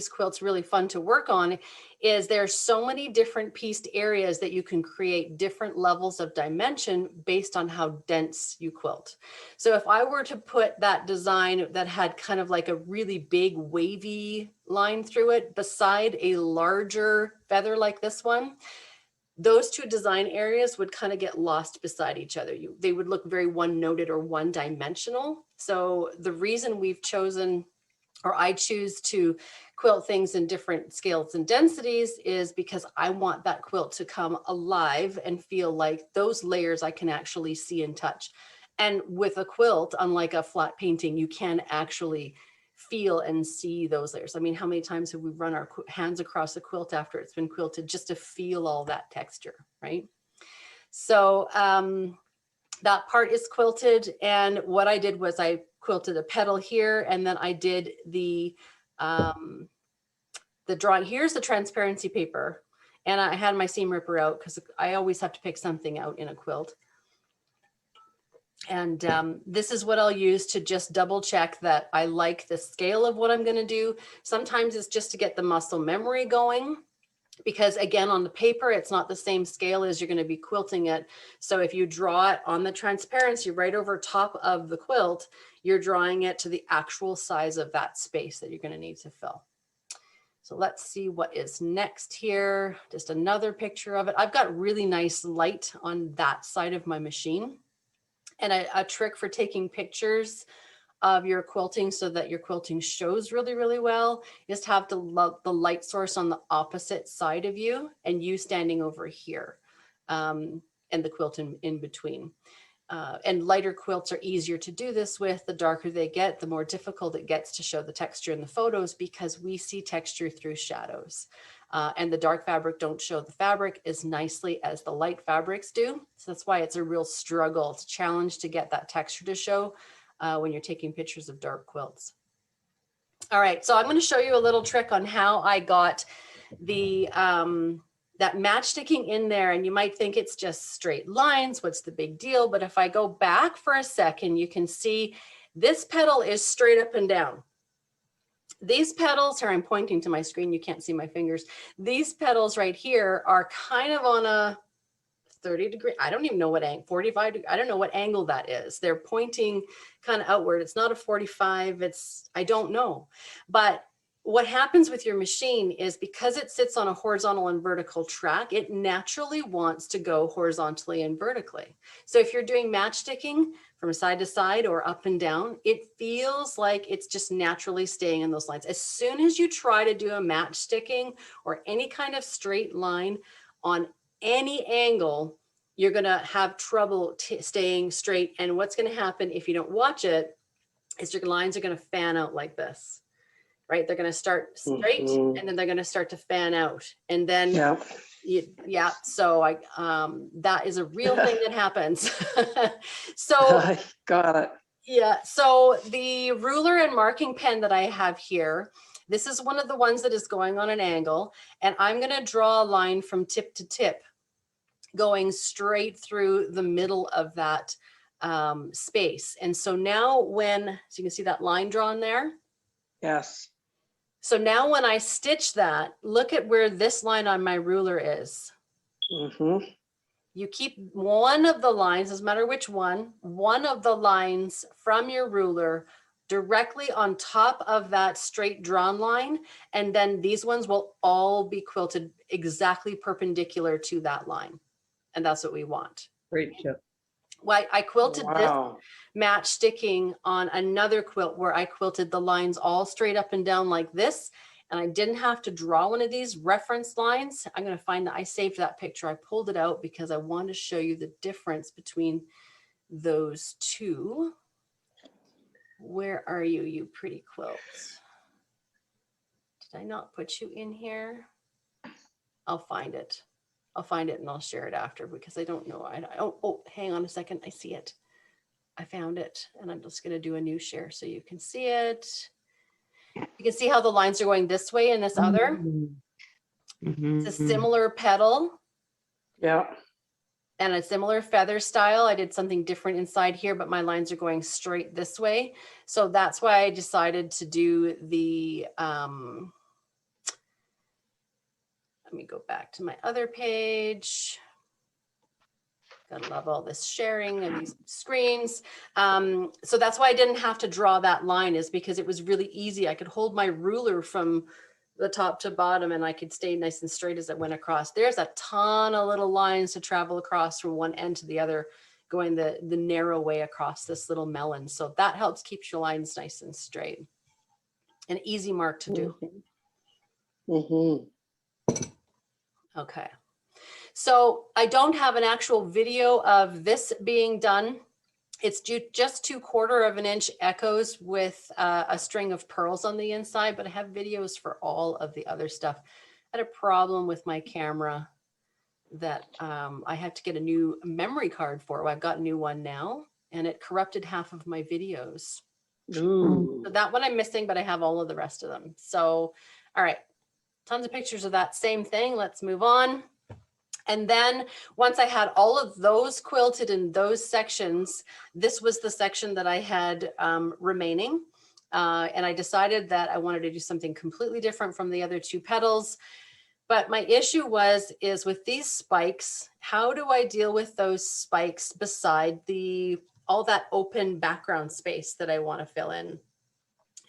[SPEAKER 1] quilts really fun to work on is there's so many different pieced areas that you can create different levels of dimension based on how dense you quilt. So if I were to put that design that had kind of like a really big wavy line through it beside a larger feather like this one, those two design areas would kind of get lost beside each other. They would look very one-noted or one-dimensional. So the reason we've chosen, or I choose to quilt things in different scales and densities, is because I want that quilt to come alive and feel like those layers I can actually see and touch. And with a quilt, unlike a flat painting, you can actually feel and see those layers. I mean, how many times have we run our hands across a quilt after it's been quilted just to feel all that texture, right? So that part is quilted, and what I did was I quilted a petal here, and then I did the drawing. Here's the transparency paper, and I had my seam ripper out because I always have to pick something out in a quilt. And this is what I'll use to just double check that I like the scale of what I'm going to do. Sometimes it's just to get the muscle memory going, because again, on the paper, it's not the same scale as you're going to be quilting it. So if you draw it on the transparency right over top of the quilt, you're drawing it to the actual size of that space that you're going to need to fill. So let's see what is next here. Just another picture of it. I've got really nice light on that side of my machine. And a trick for taking pictures of your quilting so that your quilting shows really, really well is to have the light source on the opposite side of you and you standing over here, and the quilt in between. And lighter quilts are easier to do this with. The darker they get, the more difficult it gets to show the texture in the photos because we see texture through shadows. And the dark fabric don't show the fabric as nicely as the light fabrics do. So that's why it's a real struggle, it's a challenge to get that texture to show when you're taking pictures of dark quilts. All right, so I'm going to show you a little trick on how I got the that matchsticking in there, and you might think it's just straight lines. What's the big deal? But if I go back for a second, you can see this petal is straight up and down. These petals, here I'm pointing to my screen, you can't see my fingers. These petals right here are kind of on a 30 degree, I don't even know what angle, 45, I don't know what angle that is. They're pointing kind of outward. It's not a 45, I don't know. But what happens with your machine is because it sits on a horizontal and vertical track, it naturally wants to go horizontally and vertically. So if you're doing matchsticking from side to side or up and down, it feels like it's just naturally staying in those lines. As soon as you try to do a matchsticking or any kind of straight line on any angle, you're going to have trouble staying straight. And what's going to happen if you don't watch it is your lines are going to fan out like this. Right? They're going to start straight and then they're going to start to fan out. And then, so that is a real thing that happens. So
[SPEAKER 5] I got it.
[SPEAKER 1] Yeah, so the ruler and marking pen that I have here, this is one of the ones that is going on an angle, and I'm going to draw a line from tip to tip going straight through the middle of that space. And so now so you can see that line drawn there.
[SPEAKER 5] Yes.
[SPEAKER 1] So now when I stitch that, look at where this line on my ruler is.
[SPEAKER 5] Mm-hmm.
[SPEAKER 1] You keep one of the lines, doesn't matter which one of the lines from your ruler directly on top of that straight drawn line. And then these ones will all be quilted exactly perpendicular to that line. And that's what we want.
[SPEAKER 2] Great tip.
[SPEAKER 1] Well, I quilted this
[SPEAKER 5] Wow.
[SPEAKER 1] match sticking on another quilt where I quilted the lines all straight up and down like this. And I didn't have to draw one of these reference lines. I'm going to find that I saved that picture. I pulled it out because I wanted to show you the difference between those two. Where are you, you pretty quilts? Did I not put you in here? I'll find it. I'll find it and I'll share it after because I don't know. Oh, hang on a second. I see it. I found it and I'm just going to do a new share so you can see it. You can see how the lines are going this way and this other. It's a similar petal
[SPEAKER 5] Yeah.
[SPEAKER 1] and a similar feather style. I did something different inside here, but my lines are going straight this way. So that's why I decided to do the, let me go back to my other page. Gotta love all this sharing and these screens. So that's why I didn't have to draw that line, is because it was really easy. I could hold my ruler from the top to bottom and I could stay nice and straight as it went across. There's a ton of little lines to travel across from one end to the other, going the narrow way across this little melon. So that helps keep your lines nice and straight. An easy mark to do.
[SPEAKER 5] Mm-hmm.
[SPEAKER 1] Okay. So I don't have an actual video of this being done. It's just 2/4 inch echoes with a string of pearls on the inside, but I have videos for all of the other stuff. I had a problem with my camera that I had to get a new memory card for. Well, I've got a new one now, and it corrupted half of my videos.
[SPEAKER 5] Ooh.
[SPEAKER 1] So that one I'm missing, but I have all of the rest of them. So, all right, tons of pictures of that same thing. Let's move on. And then once I had all of those quilted in those sections, this was the section that I had remaining. And I decided that I wanted to do something completely different from the other two petals. But my issue is with these spikes, how do I deal with those spikes beside all that open background space that I want to fill in?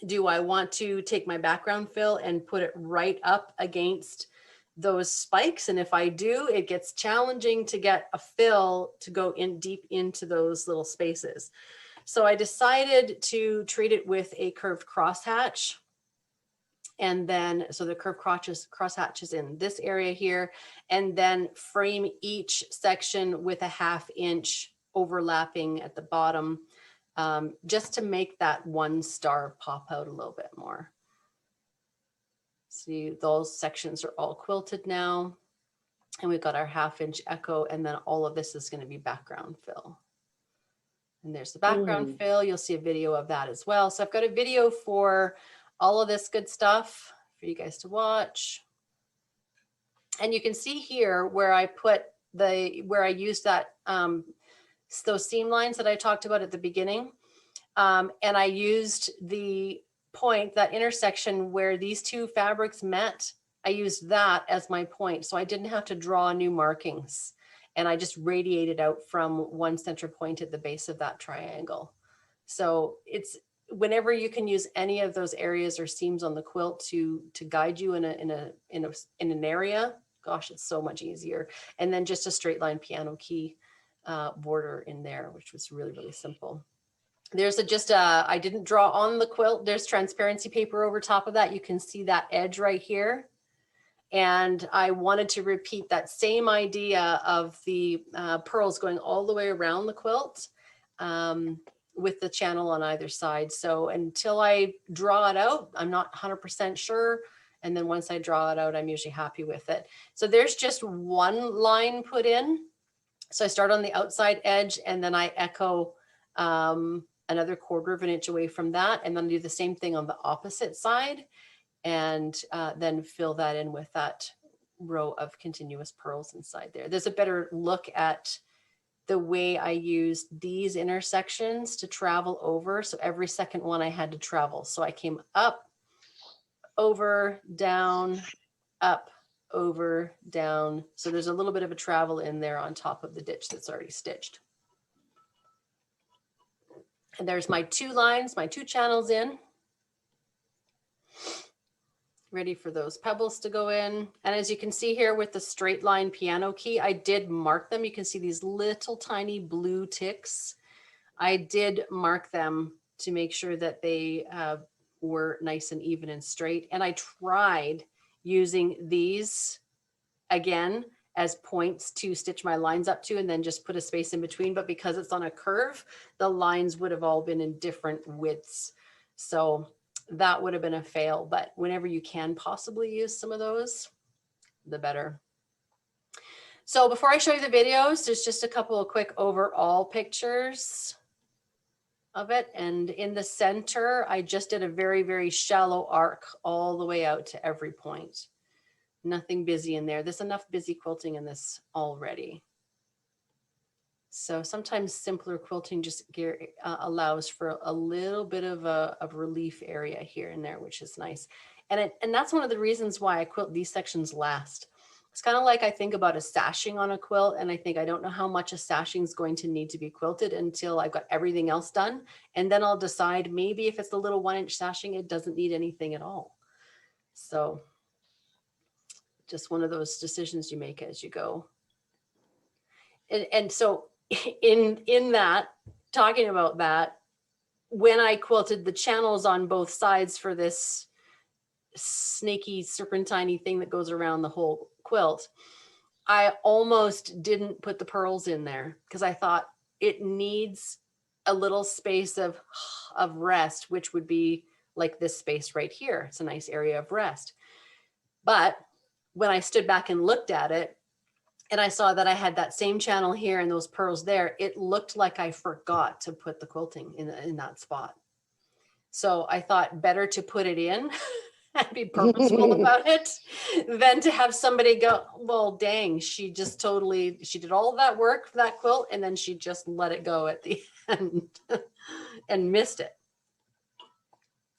[SPEAKER 1] Do I want to take my background fill and put it right up against those spikes? And if I do, it gets challenging to get a fill to go in deep into those little spaces. So I decided to treat it with a curved crosshatch. And then, so the curved crosshatch is in this area here, and then frame each section with a 1/2 inch overlapping at the bottom, just to make that one star pop out a little bit more. See, those sections are all quilted now, and we've got our 1/2 inch echo, and then all of this is going to be background fill. And there's the background fill. You'll see a video of that as well. So I've got a video for all of this good stuff for you guys to watch. And you can see here where I put where I used that, those seam lines that I talked about at the beginning. And I used the point, that intersection where these two fabrics met, I used that as my point. So I didn't have to draw new markings. And I just radiated out from one center point at the base of that triangle. So it's whenever you can use any of those areas or seams on the quilt to guide you in an area, gosh, it's so much easier. And then just a straight line piano key border in there, which was really, really simple. There's I didn't draw on the quilt. There's transparency paper over top of that. You can see that edge right here. And I wanted to repeat that same idea of the pearls going all the way around the quilt with the channel on either side. So until I draw it out, I'm not 100% sure. And then once I draw it out, I'm usually happy with it. So there's just one line put in. So I start on the outside edge and then I echo another 1/4 inch away from that, and then do the same thing on the opposite side, and then fill that in with that row of continuous pearls inside there. There's a better look at the way I used these intersections to travel over. So every second one I had to travel. So I came up, over, down, up, over, down. So there's a little bit of a travel in there on top of the ditch that's already stitched. And there's my 2 lines, my 2 channels in. ready for those pebbles to go in. And as you can see here with the straight line piano key, I did mark them. You can see these little tiny blue ticks. I did mark them to make sure that they were nice and even and straight. And I tried using these again as points to stitch my lines up to and then just put a space in between. But because it's on a curve, the lines would have all been in different widths. So that would have been a fail, but whenever you can possibly use some of those, the better. So before I show you the videos, there's just a couple of quick overall pictures of it. And in the center, I just did a very, very shallow arc all the way out to every point. Nothing busy in there. There's enough busy quilting in this already. So sometimes simpler quilting just allows for a little bit of a relief area here and there, which is nice. And that's one of the reasons why I quilt these sections last. It's kind of like I think about a sashing on a quilt, and I think I don't know how much a sashing is going to need to be quilted until I've got everything else done. And then I'll decide maybe if it's the little 1-inch sashing, it doesn't need anything at all. So just one of those decisions you make as you go. And so in that, talking about that, when I quilted the channels on both sides for this snaky serpentine thing that goes around the whole quilt, I almost didn't put the pearls in there because I thought it needs a little space of rest, which would be like this space right here. It's a nice area of rest. But when I stood back and looked at it, and I saw that I had that same channel here and those pearls there, it looked like I forgot to put the quilting in that spot. So I thought better to put it in and be purposeful about it than to have somebody go, well, dang, she did all of that work for that quilt and then she just let it go at the end and missed it.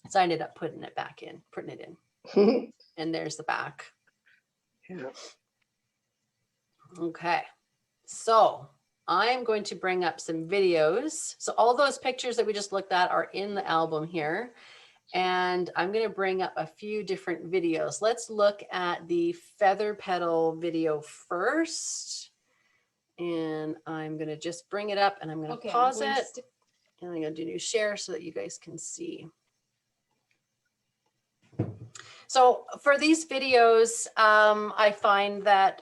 [SPEAKER 1] So I ended up putting it in. And there's the back.
[SPEAKER 5] Yeah.
[SPEAKER 1] Okay, so I'm going to bring up some videos. So all those pictures that we just looked at are in the album here. And I'm going to bring up a few different videos. Let's look at the feather petal video first. And I'm going to just bring it up and I'm going to pause it. And I'm going to do share so that you guys can see. So for these videos, I find that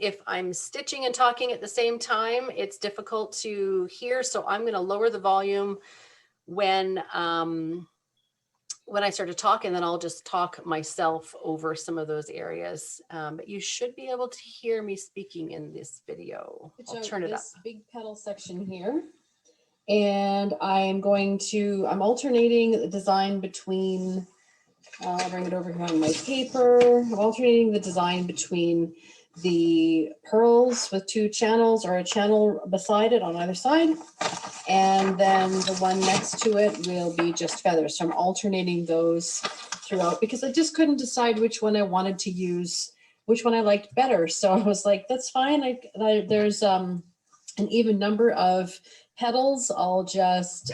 [SPEAKER 1] if I'm stitching and talking at the same time, it's difficult to hear. So I'm going to lower the volume when I start to talk, and then I'll just talk myself over some of those areas. But you should be able to hear me speaking in this video. I'll turn it up. This big petal section here. And I'm alternating the design between I'll bring it over here on my paper. I'm alternating the design between the pearls with 2 channels or a channel beside it on either side. And then the one next to it will be just feathers. So I'm alternating those throughout because I just couldn't decide which one I wanted to use, which one I liked better. So I was like, that's fine. There's an even number of petals. I'll just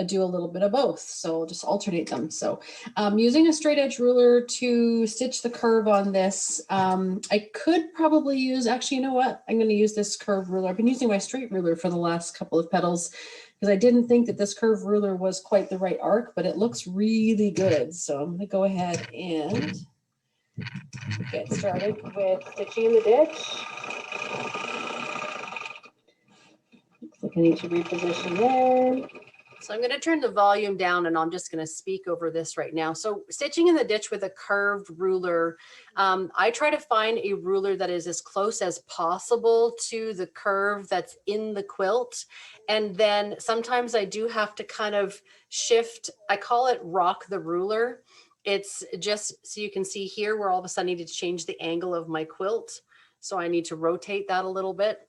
[SPEAKER 1] do a little bit of both. So I'll just alternate them. So I'm using a straight edge ruler to stitch the curve on this. I could probably use, actually, you know what? I'm going to use this curve ruler. I've been using my straight ruler for the last couple of petals because I didn't think that this curve ruler was quite the right arc, but it looks really good. So I'm going to go ahead and get started with stitching in the ditch. Looks like I need to reposition there. So I'm going to turn the volume down and I'm just going to speak over this right now. So stitching in the ditch with a curved ruler, I try to find a ruler that is as close as possible to the curve that's in the quilt. And then sometimes I do have to kind of shift, I call it rock the ruler. It's just so you can see here where all of a sudden I need to change the angle of my quilt. So I need to rotate that a little bit.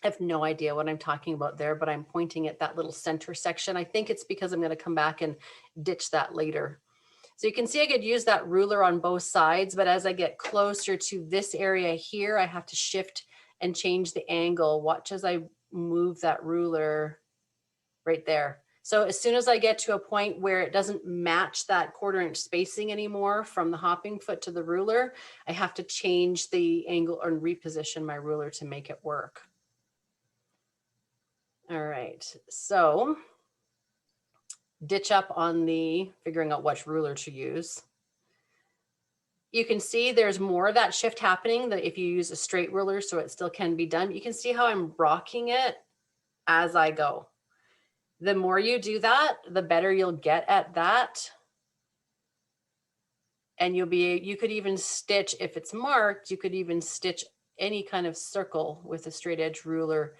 [SPEAKER 1] I have no idea what I'm talking about there, but I'm pointing at that little center section. I think it's because I'm going to come back and ditch that later. So you can see I could use that ruler on both sides, but as I get closer to this area here, I have to shift and change the angle. Watch as I move that ruler right there. So as soon as I get to a point where it doesn't match that 1/4 inch spacing anymore from the hopping foot to the ruler, I have to change the angle or reposition my ruler to make it work. All right, so ditch up on the figuring out which ruler to use. You can see there's more of that shift happening that if you use a straight ruler, so it still can be done. You can see how I'm rocking it as I go. The more you do that, the better you'll get at that. And you could even stitch, if it's marked, you could even stitch any kind of circle with a straight edge ruler,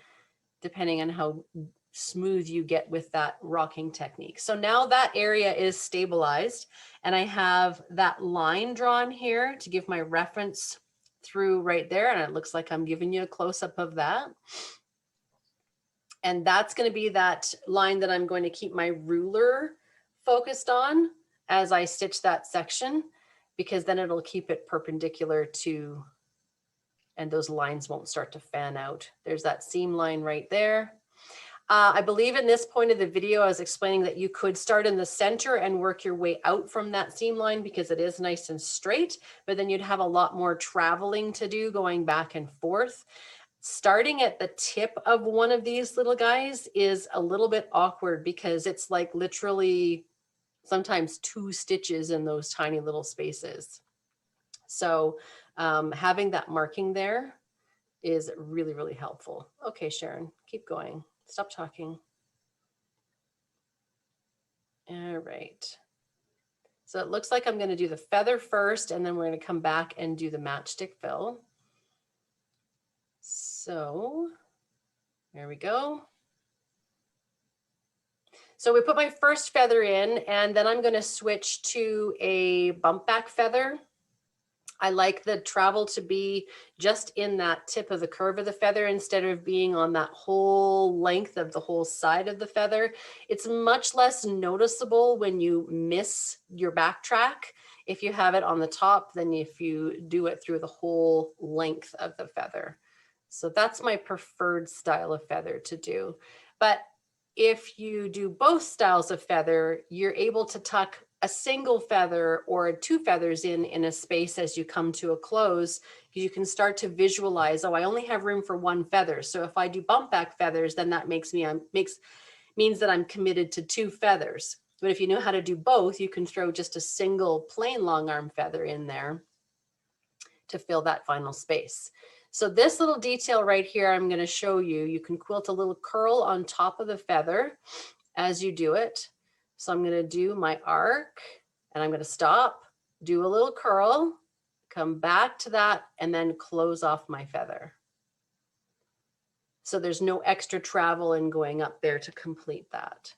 [SPEAKER 1] depending on how smooth you get with that rocking technique. So now that area is stabilized and I have that line drawn here to give my reference through right there. And it looks like I'm giving you a close up of that. And that's going to be that line that I'm going to keep my ruler focused on as I stitch that section, because then it'll keep it perpendicular to, and those lines won't start to fan out. There's that seam line right there. I believe in this point of the video, I was explaining that you could start in the center and work your way out from that seam line because it is nice and straight, but then you'd have a lot more traveling to do going back and forth. Starting at the tip of one of these little guys is a little bit awkward because it's like literally sometimes 2 stitches in those tiny little spaces. So having that marking there is really, really helpful. Okay, Sharon, keep going. Stop talking. All right. So it looks like I'm going to do the feather first, and then we're going to come back and do the matchstick fill. So there we go. So we put my first feather in, and then I'm going to switch to a bump back feather. I like the travel to be just in that tip of the curve of the feather instead of being on that whole length of the whole side of the feather. It's much less noticeable when you miss your backtrack if you have it on the top than if you do it through the whole length of the feather. So that's my preferred style of feather to do. But if you do both styles of feather, you're able to tuck a single feather or 2 feathers in a space as you come to a close, because you can start to visualize, oh, I only have room for 1 feather. So if I do bump back feathers, then that means that I'm committed to 2 feathers. But if you know how to do both, you can throw just a single plain long arm feather in there to fill that final space. So this little detail right here, I'm going to show you. You can quilt a little curl on top of the feather as you do it. So I'm going to do my arc and I'm going to stop, do a little curl, come back to that, and then close off my feather. So there's no extra travel in going up there to complete that.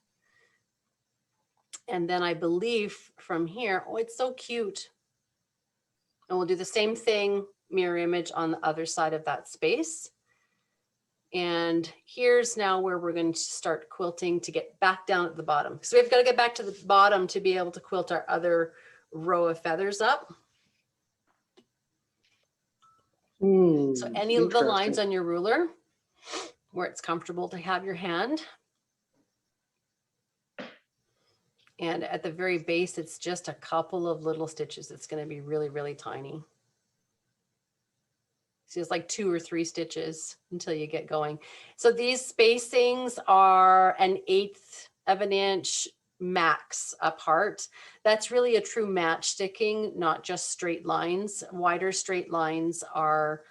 [SPEAKER 1] And then I believe from here, oh, it's so cute. And we'll do the same thing, mirror image on the other side of that space. And here's now where we're going to start quilting to get back down at the bottom. So we've got to get back to the bottom to be able to quilt our other row of feathers up. So any of the lines on your ruler where it's comfortable to have your hand. And at the very base, it's just a couple of little stitches. It's going to be really, really tiny. So it's like 2 or 3 stitches until you get going. So these spacings are 1/8 of an inch max apart. That's really a true matchsticking, not just straight lines. Wider straight lines are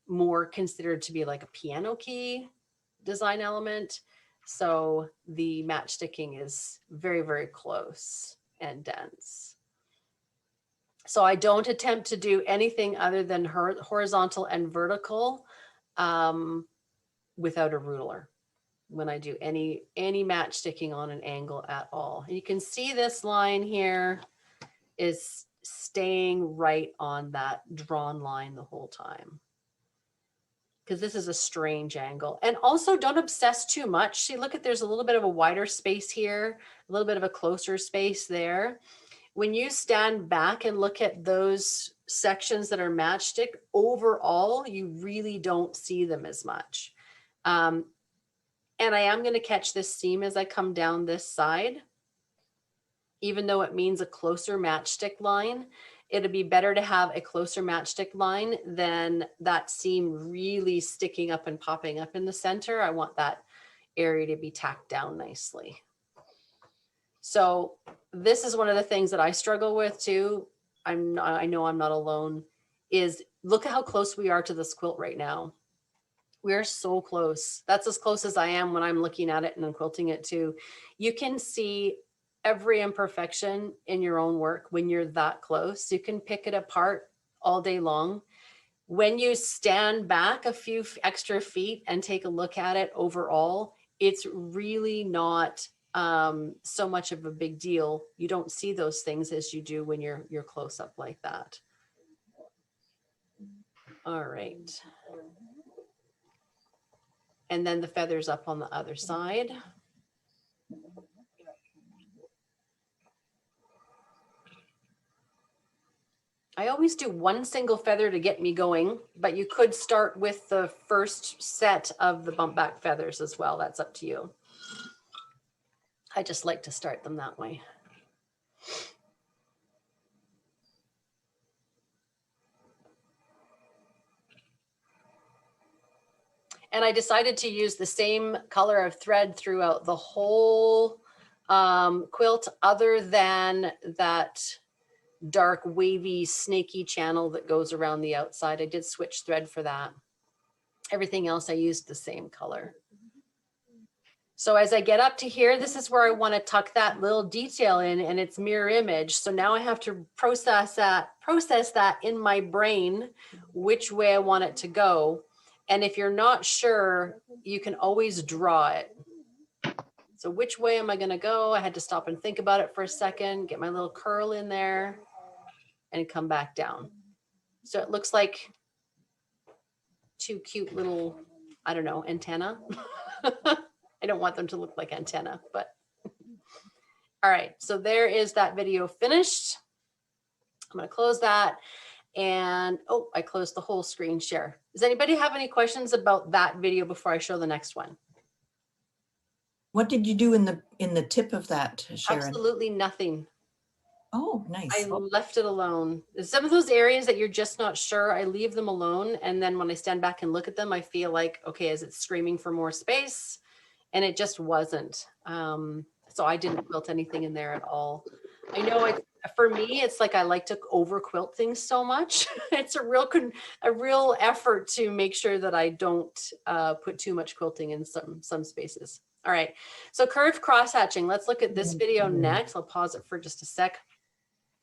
[SPEAKER 1] more considered to be like a piano key design element. So the matchsticking is very, very close and dense. So I don't attempt to do anything other than horizontal and vertical without a ruler when I do any matchsticking on an angle at all. And you can see this line here is staying right on that drawn line the whole time, because this is a strange angle. And also don't obsess too much. See, look at, there's a little bit of a wider space here, a little bit of a closer space there. When you stand back and look at those sections that are matchstick, overall, you really don't see them as much. And I am going to catch this seam as I come down this side. Even though it means a closer matchstick line, it'd be better to have a closer matchstick line than that seam really sticking up and popping up in the center. I want that area to be tacked down nicely. So this is one of the things that I struggle with too. I know I'm not alone, is look at how close we are to this quilt right now. We're so close. That's as close as I am when I'm looking at it and I'm quilting it too. You can see every imperfection in your own work when you're that close. You can pick it apart all day long. When you stand back a few extra feet and take a look at it overall, it's really not so much of a big deal. You don't see those things as you do when you're close up like that. All right. And then the feathers up on the other side. I always do one single feather to get me going, but you could start with the first set of the bump back feathers as well. That's up to you. I just like to start them that way. And I decided to use the same color of thread throughout the whole quilt, other than that dark wavy snaky channel that goes around the outside. I did switch thread for that. Everything else I used the same color. So as I get up to here, this is where I want to tuck that little detail in, and it's mirror image. So now I have to process that in my brain, which way I want it to go. And if you're not sure, you can always draw it. So which way am I going to go? I had to stop and think about it for a second, get my little curl in there and come back down. So it looks like two cute little, I don't know, antenna. I don't want them to look like antenna, but all right. So there is that video finished. I'm going to close that. And oh, I closed the whole screen share. Does anybody have any questions about that video before I show the next one?
[SPEAKER 7] What did you do in the tip of that, Sharon?
[SPEAKER 1] Absolutely nothing.
[SPEAKER 7] Oh, nice.
[SPEAKER 1] I left it alone. Some of those areas that you're just not sure, I leave them alone. And then when I stand back and look at them, I feel like, okay, is it screaming for more space? And it just wasn't. So I didn't quilt anything in there at all. I know for me, it's like I like to over quilt things so much. It's a real effort to make sure that I don't put too much quilting in some spaces. All right, so curved cross hatching. Let's look at this video next. I'll pause it for just a sec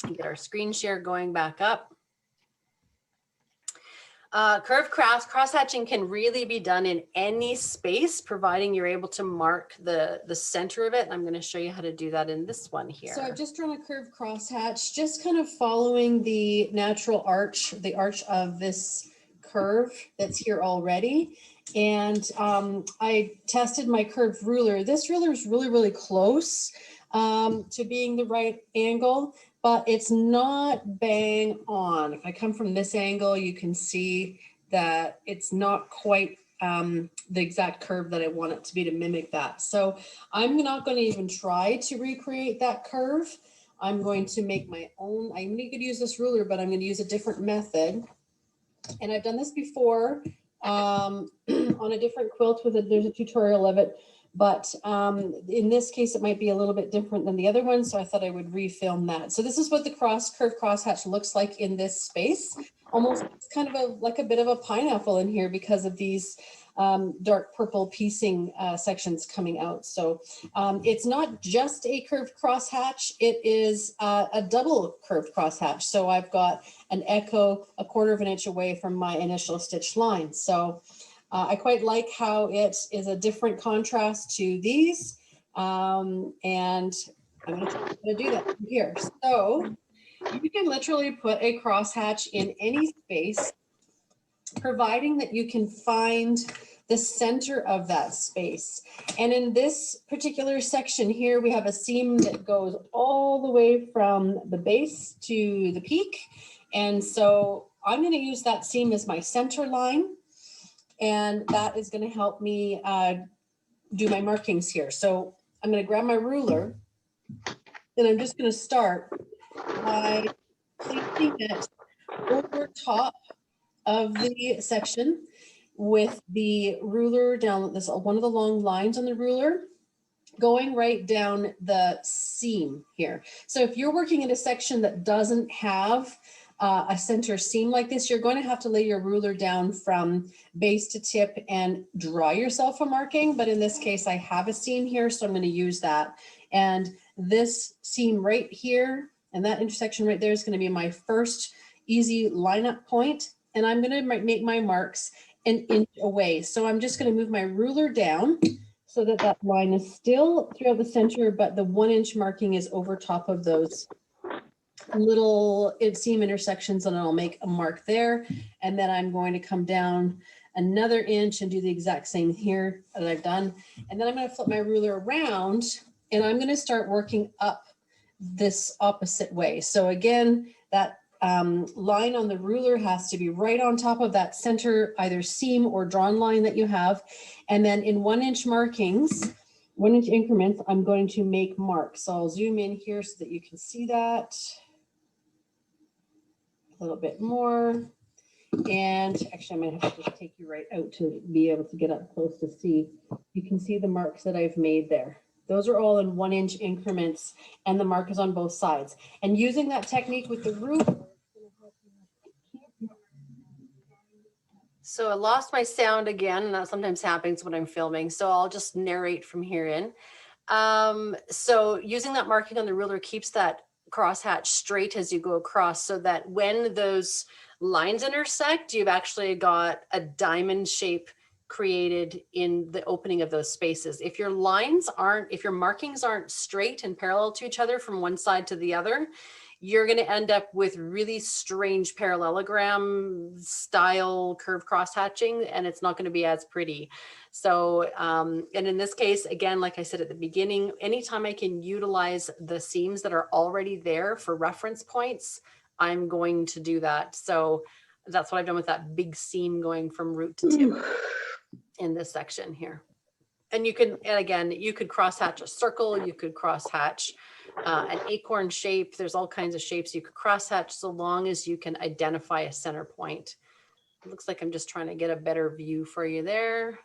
[SPEAKER 1] and get our screen share going back up. Curved cross hatching can really be done in any space, providing you're able to mark the center of it. And I'm going to show you how to do that in this one here.
[SPEAKER 8] So I've just drawn a curved crosshatch, just kind of following the natural arch, the arch of this curve that's here already. And I tested my curved ruler. This ruler is really, really close to being the right angle, but it's not bang on. If I come from this angle, you can see that it's not quite the exact curve that I want it to be to mimic that. So I'm not going to even try to recreate that curve. I'm going to make my own. I'm going to use this ruler, but I'm going to use a different method. And I've done this before on a different quilt there's a tutorial of it. But in this case, it might be a little bit different than the other one. So I thought I would refilm that. So this is what the curved crosshatch looks like in this space. Almost kind of like a bit of a pineapple in here because of these dark purple piecing sections coming out. So it's not just a curved crosshatch, it is a double curved crosshatch. So I've got an echo 1/4 of an inch away from my initial stitch line. So I quite like how it is a different contrast to these. And I'm going to try to do that here. So you can literally put a crosshatch in any space, providing that you can find the center of that space. And in this particular section here, we have a seam that goes all the way from the base to the peak. And so I'm going to use that seam as my center line. And that is going to help me do my markings here. So I'm going to grab my ruler and I'm just going to start by placing it over top of the section with the ruler down this one of the long lines on the ruler going right down the seam here. So if you're working in a section that doesn't have a center seam like this, you're going to have to lay your ruler down from base to tip and draw yourself a marking. But in this case, I have a seam here, so I'm going to use that. And this seam right here and that intersection right there is going to be my first easy lineup point. And I'm going to make my marks an inch away. So I'm just going to move my ruler down so that that line is still throughout the center, but the 1 inch marking is over top of those little seam intersections, and I'll make a mark there. And then I'm going to come down another inch and do the exact same here that I've done. And then I'm going to flip my ruler around and I'm going to start working up this opposite way. So again, that line on the ruler has to be right on top of that center, either seam or drawn line that you have. And then in 1 inch markings, 1 inch increments, I'm going to make marks. So I'll zoom in here so that you can see that a little bit more. And actually, I might have to just take you right out to be able to get up close to see. You can see the marks that I've made there. Those are all in 1 inch increments, and the mark is on both sides. And using that technique with the ruler. So I lost my sound again, and that sometimes happens when I'm filming. So I'll just narrate from here in. So using that marking on the ruler keeps that crosshatch straight as you go across, so that when those lines intersect, you've actually got a diamond shape created in the opening of those spaces. If your markings aren't straight and parallel to each other from one side to the other, you're going to end up with really strange parallelogram style curve cross hatching, and it's not going to be as pretty. So, and in this case, again, like I said at the beginning, anytime I can utilize the seams that are already there for reference points, I'm going to do that. So that's what I've done with that big seam going from root to tip in this section here. And you can, and again, you could cross hatch a circle, you could cross hatch an acorn shape. There's all kinds of shapes you could cross hatch, so long as you can identify a center point. It looks like I'm just trying to get a better view for you there.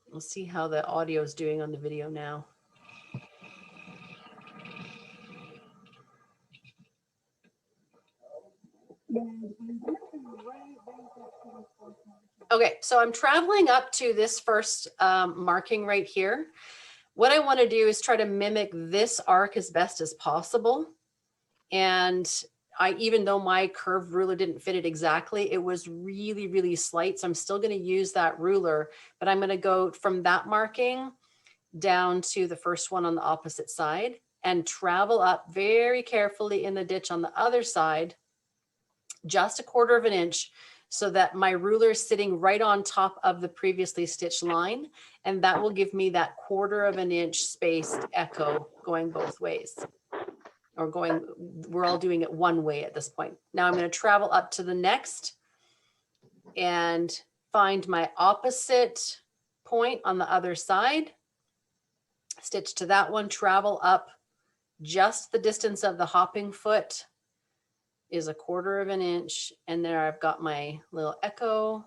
[SPEAKER 8] We'll see how the audio is doing on the video now. Okay, so I'm traveling up to this first marking right here. What I want to do is try to mimic this arc as best as possible. And even though my curved ruler didn't fit it exactly, it was really, really slight. So I'm still going to use that ruler, but I'm going to go from that marking down to the first one on the opposite side and travel up very carefully in the ditch on the other side, just 1/4 of an inch, so that my ruler is sitting right on top of the previously stitched line. And that will give me that 1/4 of an inch spaced echo going both ways, or going, we're all doing it one way at this point. Now I'm going to travel up to the next and find my opposite point on the other side, stitch to that one, travel up just the distance of the hopping foot is 1/4 of an inch. And there I've got my little echo,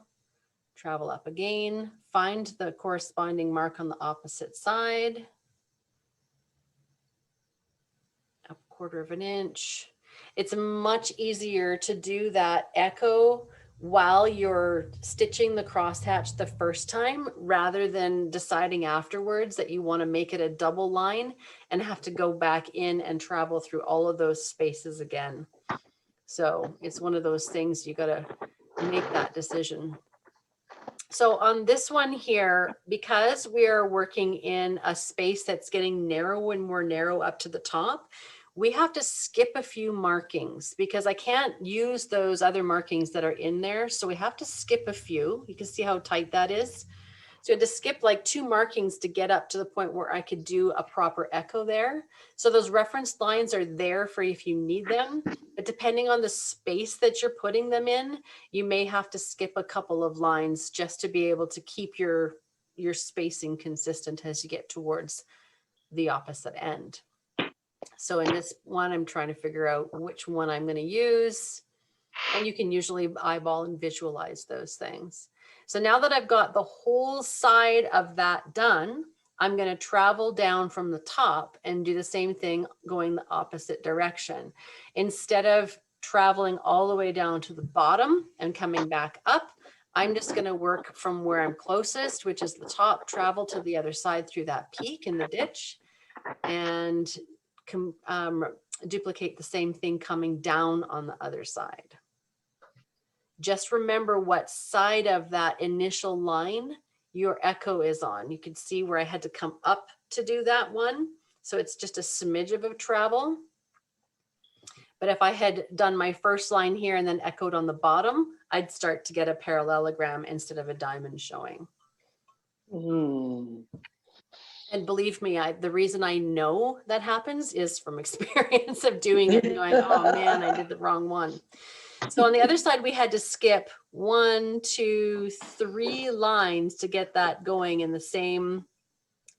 [SPEAKER 8] travel up again, find the corresponding mark on the opposite side, up 1/4 of an inch. It's much easier to do that echo while you're stitching the crosshatch the first time, rather than deciding afterwards that you want to make it a double line and have to go back in and travel through all of those spaces again. So it's one of those things you got to make that decision. So on this one here, because we are working in a space that's getting narrow and more narrow up to the top, we have to skip a few markings because I can't use those other markings that are in there. So we have to skip a few. You can see how tight that is.
[SPEAKER 1] So I had to skip like 2 markings to get up to the point where I could do a proper echo there. So those reference lines are there for if you need them, but depending on the space that you're putting them in, you may have to skip a couple of lines just to be able to keep your spacing consistent as you get towards the opposite end. So in this one, I'm trying to figure out which one I'm going to use. And you can usually eyeball and visualize those things. So now that I've got the whole side of that done, I'm going to travel down from the top and do the same thing going the opposite direction. Instead of traveling all the way down to the bottom and coming back up, I'm just going to work from where I'm closest, which is the top, travel to the other side through that peak in the ditch, and duplicate the same thing coming down on the other side. Just remember what side of that initial line your echo is on. You can see where I had to come up to do that one. So it's just a smidge of a travel. But if I had done my first line here and then echoed on the bottom, I'd start to get a parallelogram instead of a diamond showing.
[SPEAKER 5] Mm.
[SPEAKER 1] And believe me, the reason I know that happens is from experience of doing it and going, oh man, I did the wrong one. So on the other side, we had to skip 1, 2, 3 lines to get that going in the same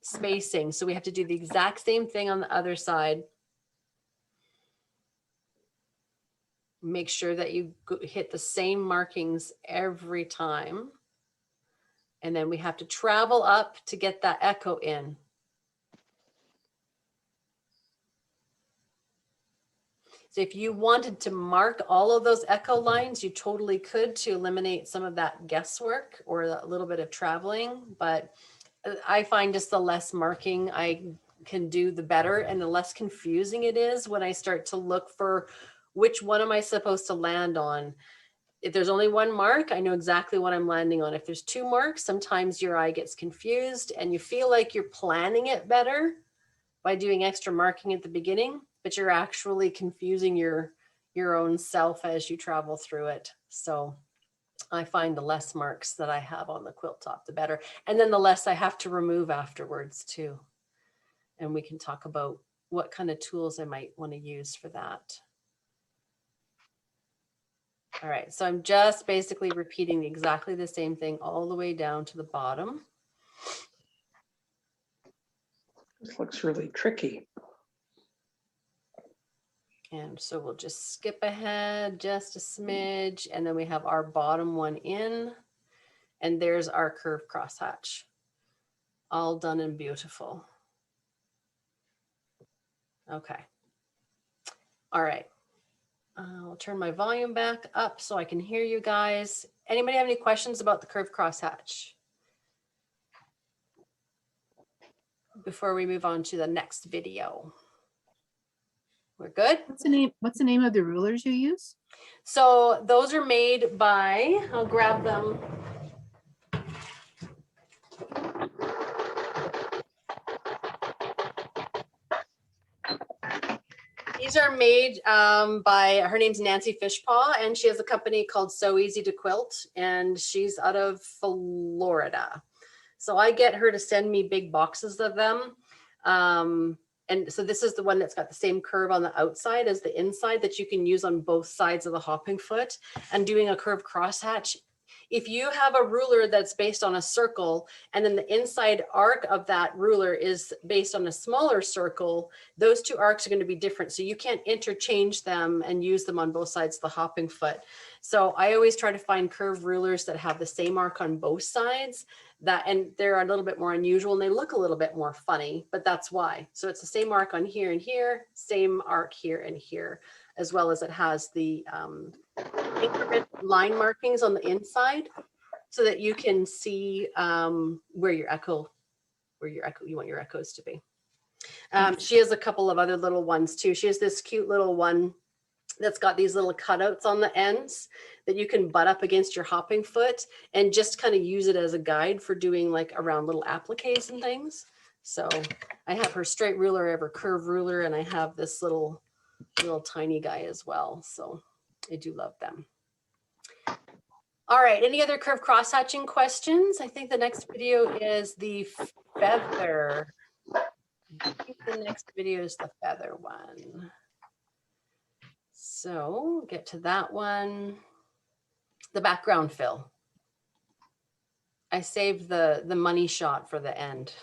[SPEAKER 1] spacing. So we have to do the exact same thing on the other side. Make sure that you hit the same markings every time. And then we have to travel up to get that echo in. So if you wanted to mark all of those echo lines, you totally could to eliminate some of that guesswork or a little bit of traveling. But I find just the less marking I can do, the better, and the less confusing it is when I start to look for which one am I supposed to land on. If there's only 1 mark, I know exactly what I'm landing on. If there's 2 marks, sometimes your eye gets confused and you feel like you're planning it better by doing extra marking at the beginning, but you're actually confusing your own self as you travel through it. So I find the less marks that I have on the quilt top, the better. And then the less I have to remove afterwards too. And we can talk about what kind of tools I might want to use for that. All right, so I'm just basically repeating exactly the same thing all the way down to the bottom.
[SPEAKER 5] This looks really tricky.
[SPEAKER 1] And so we'll just skip ahead just a smidge, and then we have our bottom one in, and there's our curved crosshatch. All done and beautiful. Okay. All right. I'll turn my volume back up so I can hear you guys. Anybody have any questions about the curved crosshatch before we move on to the next video? We're good?
[SPEAKER 9] What's the name of the rulers you use?
[SPEAKER 1] So those are made by, I'll grab them. These are made by, her name's Nancy Fishpaw, and she has a company called So Easy to Quilt, and she's out of Florida. So I get her to send me big boxes of them. And so this is the one that's got the same curve on the outside as the inside that you can use on both sides of the hopping foot. And doing a curved crosshatch, if you have a ruler that's based on a circle and then the inside arc of that ruler is based on a smaller circle, those 2 arcs are going to be different. So you can't interchange them and use them on both sides of the hopping foot. So I always try to find curved rulers that have the same arc on both sides, and they're a little bit more unusual and they look a little bit more funny, but that's why. So it's the same arc on here and here, same arc here and here, as well as it has the increment line markings on the inside so that you can see where you want your echoes to be. She has a couple of other little ones too. She has this cute little one that's got these little cutouts on the ends that you can butt up against your hopping foot and just kind of use it as a guide for doing like around little appliques and things. So I have her straight ruler, I have her curved ruler, and I have this little tiny guy as well. So I do love them. All right, any other curve cross-hatching questions? I think the next video is the feather. I think the next video is the feather one. So get to that one. The background fill. I saved the money shot for the end.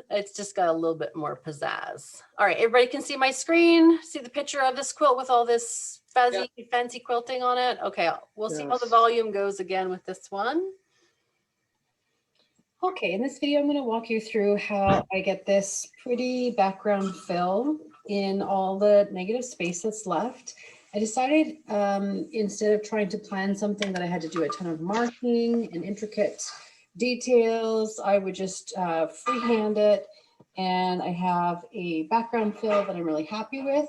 [SPEAKER 1] It's just got a little bit more pizzazz. All right, everybody can see my screen, see the picture of this quilt with all this fancy quilting on it. Okay, we'll see how the volume goes again with this one.
[SPEAKER 8] Okay, in this video, I'm going to walk you through how I get this pretty background fill in all the negative space that's left. I decided instead of trying to plan something that I had to do a ton of marking and intricate details, I would just freehand it. And I have a background fill that I'm really happy with.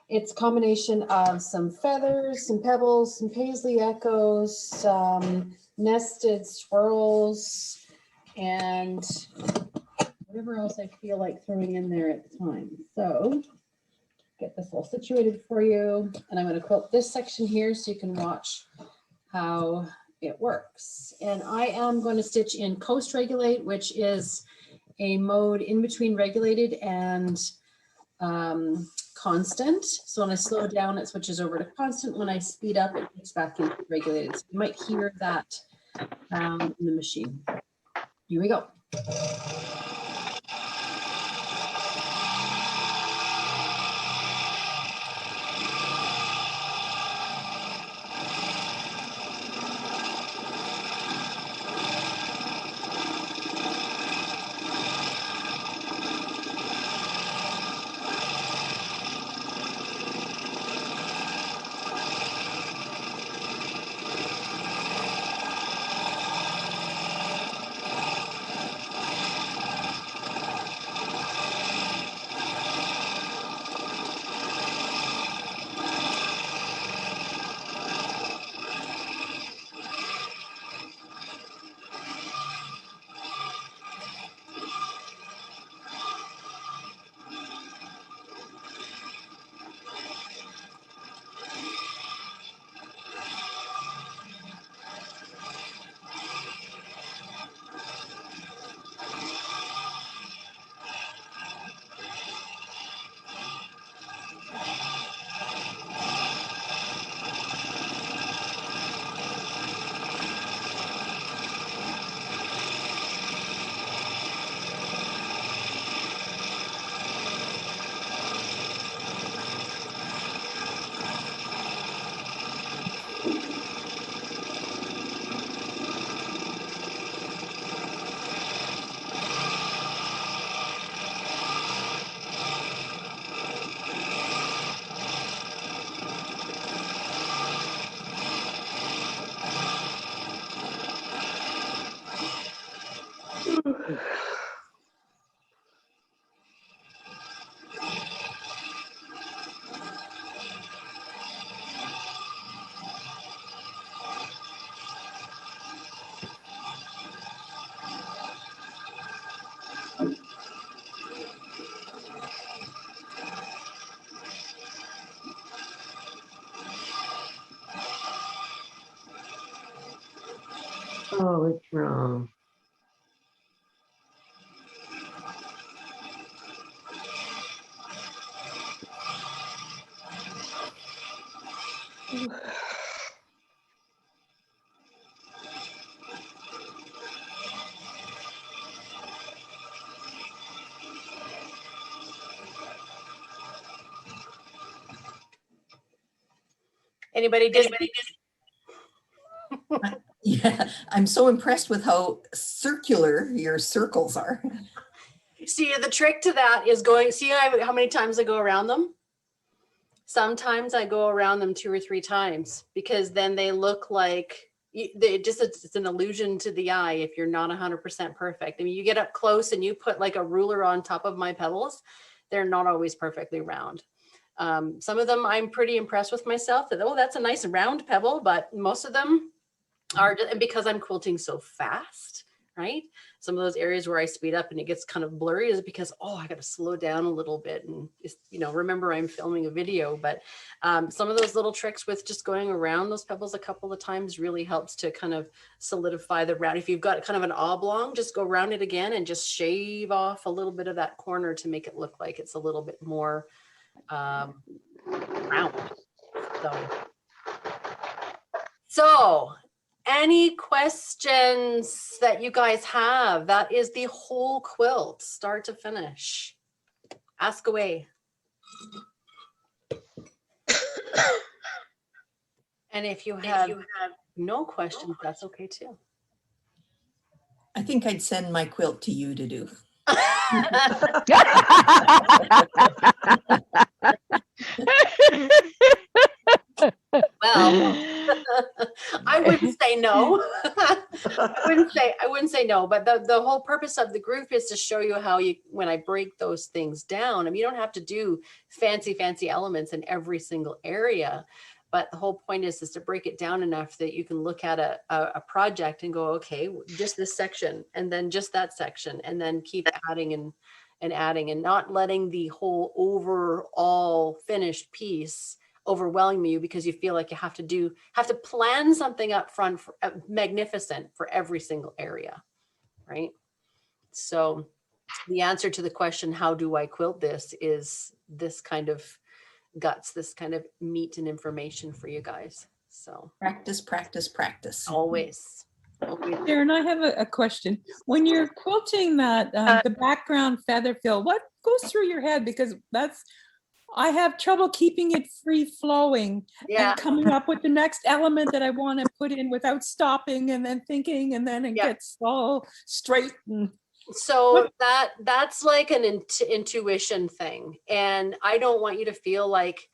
[SPEAKER 8] It's a combination of some feathers, some pebbles, some paisley echoes, some nested swirls, and whatever else I feel like throwing in there at the time. So get this all situated for you. And I'm going to quilt this section here so you can watch how it works. And I am going to stitch in coast regulate, which is a mode in between regulated and constant. So when I slow down, it switches over to constant. When I speed up, it gets back into regulated. So you might hear that in the machine. Here we go.
[SPEAKER 10] Oh, it's wrong.
[SPEAKER 1] Anybody did?
[SPEAKER 7] Yeah, I'm so impressed with how circular your circles are.
[SPEAKER 1] See, the trick to that is going, see how many times I go around them? Sometimes I go around them 2 or 3 times because then they look like, it's an illusion to the eye if you're not 100% perfect. I mean, you get up close and you put like a ruler on top of my pebbles, they're not always perfectly round. Some of them I'm pretty impressed with myself that, oh, that's a nice round pebble, but most of them are, and because I'm quilting so fast, right? Some of those areas where I speed up and it gets kind of blurry is because, oh, I got to slow down a little bit. And, remember I'm filming a video, but some of those little tricks with just going around those pebbles a couple of times really helps to kind of solidify the round. If you've got kind of an oblong, just go around it again and just shave off a little bit of that corner to make it look like it's a little bit more round. So any questions that you guys have? That is the whole quilt, start to finish. Ask away. And if you have no questions, that's okay too.
[SPEAKER 7] I think I'd send my quilt to you to do.
[SPEAKER 1] Well, I wouldn't say no. I wouldn't say no, but the whole purpose of the group is to show you how when I break those things down, I mean, you don't have to do fancy elements in every single area, but the whole point is to break it down enough that you can look at a project and go, okay, just this section, and then just that section, and then keep adding and adding, and not letting the whole overall finished piece overwhelm you because you feel like you have to plan something up front for, magnificent for every single area, right? So the answer to the question, how do I quilt this, is this kind of guts, this kind of meat and information for you guys. So
[SPEAKER 7] Practice, practice, practice.
[SPEAKER 1] always.
[SPEAKER 3] Sharon, I have a question. When you're quilting that, the background feather fill, what goes through your head? Because I have trouble keeping it free flowing and coming up with the next element that I want to put in without stopping and then thinking, and then it gets all straight.
[SPEAKER 1] So that's like an intuition thing. And I don't want you to feel like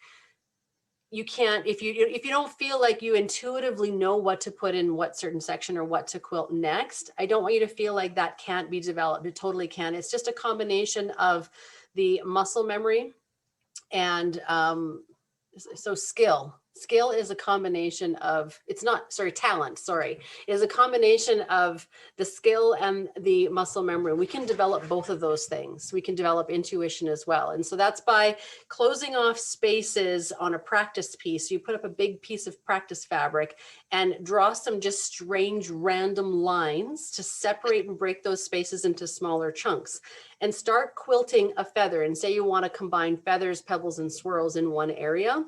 [SPEAKER 1] you can't, if you don't feel like you intuitively know what to put in what certain section or what to quilt next, I don't want you to feel like that can't be developed. It totally can. It's just a combination of the muscle memory and so skill is a combination of, talent is a combination of the skill and the muscle memory. We can develop both of those things. We can develop intuition as well. And so that's by closing off spaces on a practice piece. You put up a big piece of practice fabric and draw some just strange random lines to separate and break those spaces into smaller chunks, and start quilting a feather. And say you want to combine feathers, pebbles, and swirls in one area.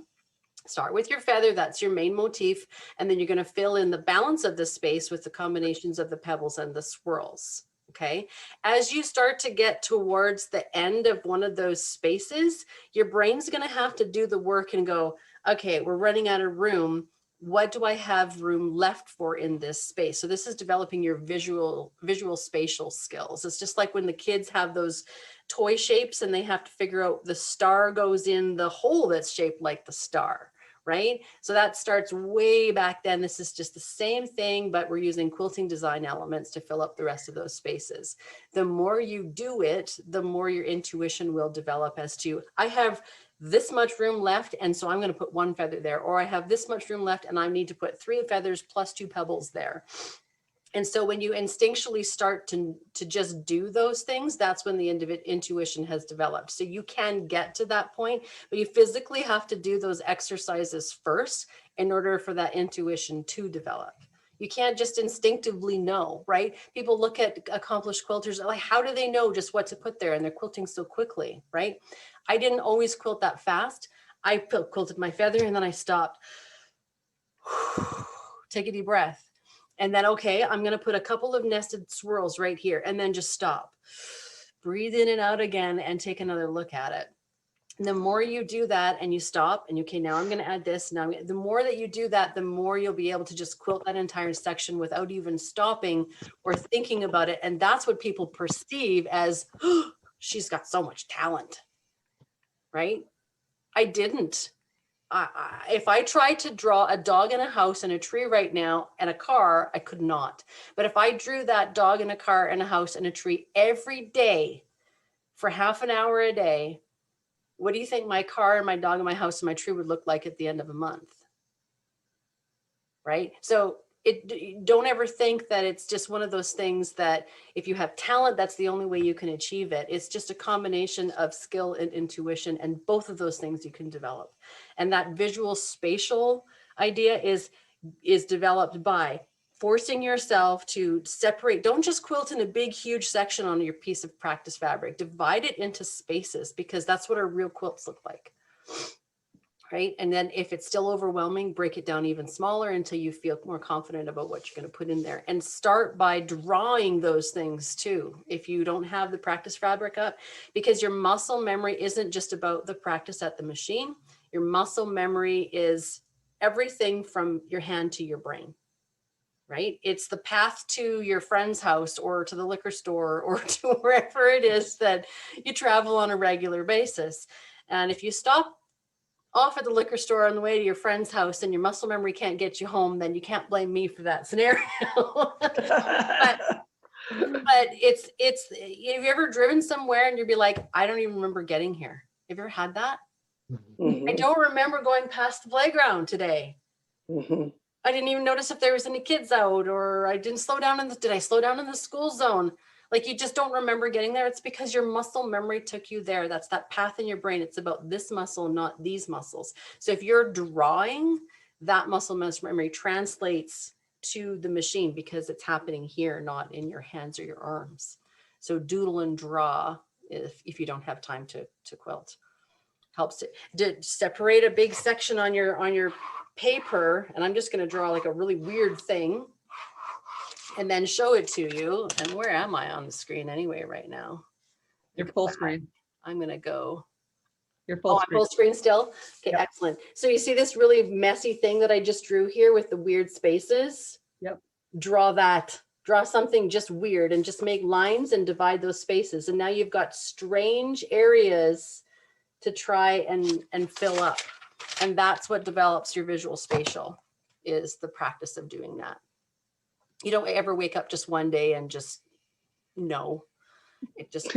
[SPEAKER 1] Start with your feather, that's your main motif, and then you're going to fill in the balance of the space with the combinations of the pebbles and the swirls. Okay. As you start to get towards the end of one of those spaces, your brain's going to have to do the work and go, okay, we're running out of room. What do I have room left for in this space? So this is developing your visual spatial skills. It's just like when the kids have those toy shapes and they have to figure out the star goes in the hole that's shaped like the star, right? So that starts way back then. This is just the same thing, but we're using quilting design elements to fill up the rest of those spaces. The more you do it, the more your intuition will develop as to, I have this much room left, and so I'm going to put one feather there, or I have this much room left and I need to put 3 feathers plus 2 pebbles there. And so when you instinctually start to just do those things, that's when the intuition has developed. So you can get to that point, but you physically have to do those exercises first in order for that intuition to develop. You can't just instinctively know, right? People look at accomplished quilters, like, how do they know just what to put there? And they're quilting so quickly, right? I didn't always quilt that fast. I quilted my feather and then I stopped. Take a deep breath. And then, okay, I'm going to put a couple of nested swirls right here, and then just stop. Breathe in and out again and take another look at it. And the more you do that and you stop and okay, now I'm going to add this. Now, the more that you do that, the more you'll be able to just quilt that entire section without even stopping or thinking about it. And that's what people perceive as, oh, she's got so much talent, right? I didn't. If I tried to draw a dog in a house and a tree right now and a car, I could not. But if I drew that dog in a car and a house and a tree every day for half an hour a day, what do you think my car and my dog and my house and my tree would look like at the end of a month? Right? So don't ever think that it's just one of those things that if you have talent, that's the only way you can achieve it. It's just a combination of skill and intuition, and both of those things you can develop. And that visual spatial idea is developed by forcing yourself to separate. Don't just quilt in a big, huge section on your piece of practice fabric. Divide it into spaces, because that's what our real quilts look like. Right? And then if it's still overwhelming, break it down even smaller until you feel more confident about what you're going to put in there. And start by drawing those things too, if you don't have the practice fabric up, because your muscle memory isn't just about the practice at the machine. Your muscle memory is everything from your hand to your brain, right? It's the path to your friend's house or to the liquor store or to wherever it is that you travel on a regular basis. And if you stop off at the liquor store on the way to your friend's house and your muscle memory can't get you home, then you can't blame me for that scenario. but it's have you ever driven somewhere and you'd be like, I don't even remember getting here? Have you ever had that? I don't remember going past the playground today. I didn't even notice if there was any kids out, or I didn't slow down did I slow down in the school zone? Like, you just don't remember getting there. It's because your muscle memory took you there. That's that path in your brain. It's about this muscle, not these muscles. So if you're drawing, that muscle memory translates to the machine because it's happening here, not in your hands or your arms. So doodle and draw if you don't have time to quilt. Helps to separate a big section on your paper. And I'm just going to draw like a really weird thing and then show it to you. And where am I on the screen anyway right now?
[SPEAKER 2] Your full screen.
[SPEAKER 1] I'm going to go.
[SPEAKER 2] Your full screen.
[SPEAKER 1] Full screen still? Okay, yep. Excellent. So you see this really messy thing that I just drew here with the weird spaces?
[SPEAKER 2] Yep.
[SPEAKER 1] Draw that. Draw something just weird and just make lines and divide those spaces. And now you've got strange areas to try and fill up. And that's what develops your visual spatial, is the practice of doing that. You don't ever wake up just one day and just know. It just,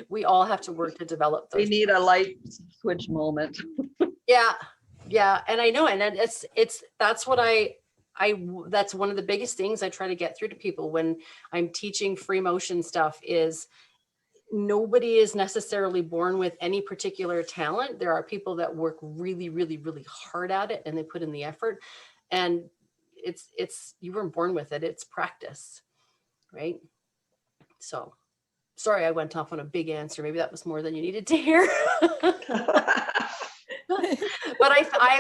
[SPEAKER 1] we all have to work to develop those.
[SPEAKER 2] We need a light switch moment.
[SPEAKER 1] Yeah. Yeah. And I know, and that's what that's one of the biggest things I try to get through to people when I'm teaching free motion stuff is nobody is necessarily born with any particular talent. There are people that work really, really, really hard at it and they put in the effort, and it's you weren't born with it. It's practice, right? So sorry, I went off on a big answer. Maybe that was more than you needed to hear. But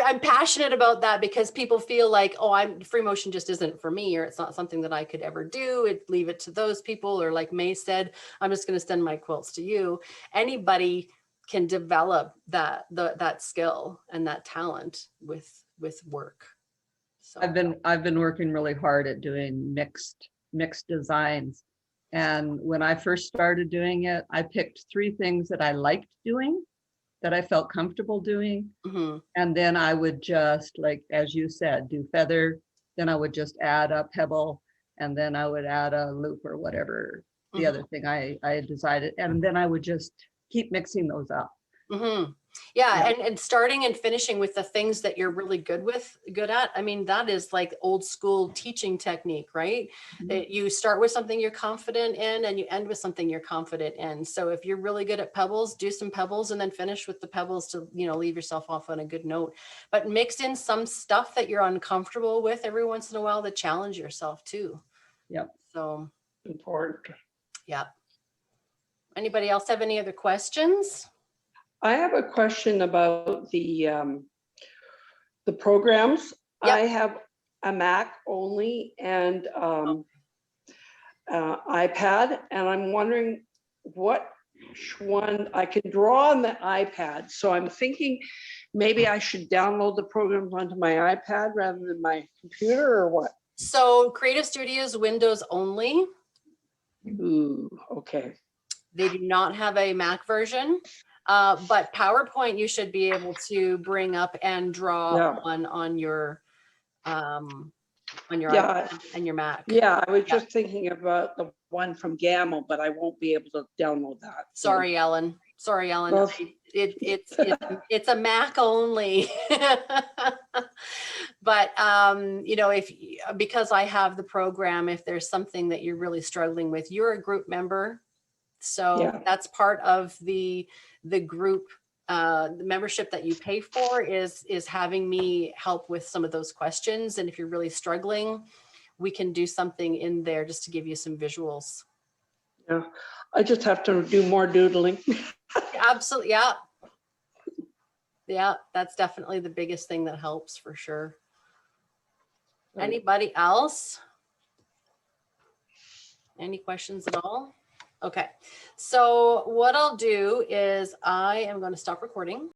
[SPEAKER 1] I'm passionate about that because people feel like, oh, free motion just isn't for me, or it's not something that I could ever do. Leave it to those people, or like May said, I'm just going to send my quilts to you. Anybody can develop that skill and that talent with work. So
[SPEAKER 2] I've been working really hard at doing mixed designs. And when I first started doing it, I picked 3 things that I liked doing, that I felt comfortable doing.
[SPEAKER 1] Mm-hmm.
[SPEAKER 2] And then I would just, like, as you said, do feather. Then I would just add a pebble, and then I would add a loop or whatever the other thing I had decided. And then I would just keep mixing those up.
[SPEAKER 1] Mm-hmm. Yeah. And starting and finishing with the things that you're really good at. I mean, that is like old school teaching technique, right? Mm-hmm. You start with something you're confident in and you end with something you're confident in. So if you're really good at pebbles, do some pebbles and then finish with the pebbles to, leave yourself off on a good note. But mix in some stuff that you're uncomfortable with every once in a while to challenge yourself too.
[SPEAKER 2] Yep.
[SPEAKER 1] So
[SPEAKER 5] Important.
[SPEAKER 1] Yeah. Anybody else have any other questions?
[SPEAKER 5] I have a question about the programs.
[SPEAKER 1] Yep.
[SPEAKER 5] I have a Mac only and iPad, and I'm wondering which one I can draw on the iPad. So I'm thinking maybe I should download the programs onto my iPad rather than my computer, or what?
[SPEAKER 1] So Creative Studio is Windows only.
[SPEAKER 5] Ooh, okay.
[SPEAKER 1] They do not have a Mac version. But PowerPoint, you should be able to bring up and draw on your iPad and your Mac.
[SPEAKER 5] Yeah, I was just thinking about the one from Gamma, but I won't be able to download that.
[SPEAKER 1] Sorry, Ellen. Sorry, Ellen.
[SPEAKER 5] Well-
[SPEAKER 1] It's a Mac only. But because I have the program, if there's something that you're really struggling with, you're a group member. So
[SPEAKER 5] Yeah.
[SPEAKER 1] that's part of the group, the membership that you pay for is having me help with some of those questions. And if you're really struggling, we can do something in there just to give you some visuals.
[SPEAKER 5] Yeah, I just have to do more doodling.
[SPEAKER 1] Absolutely. Yeah. Yeah, that's definitely the biggest thing that helps for sure. Anybody else? Any questions at all? Okay, so what I'll do is I am going to stop recording.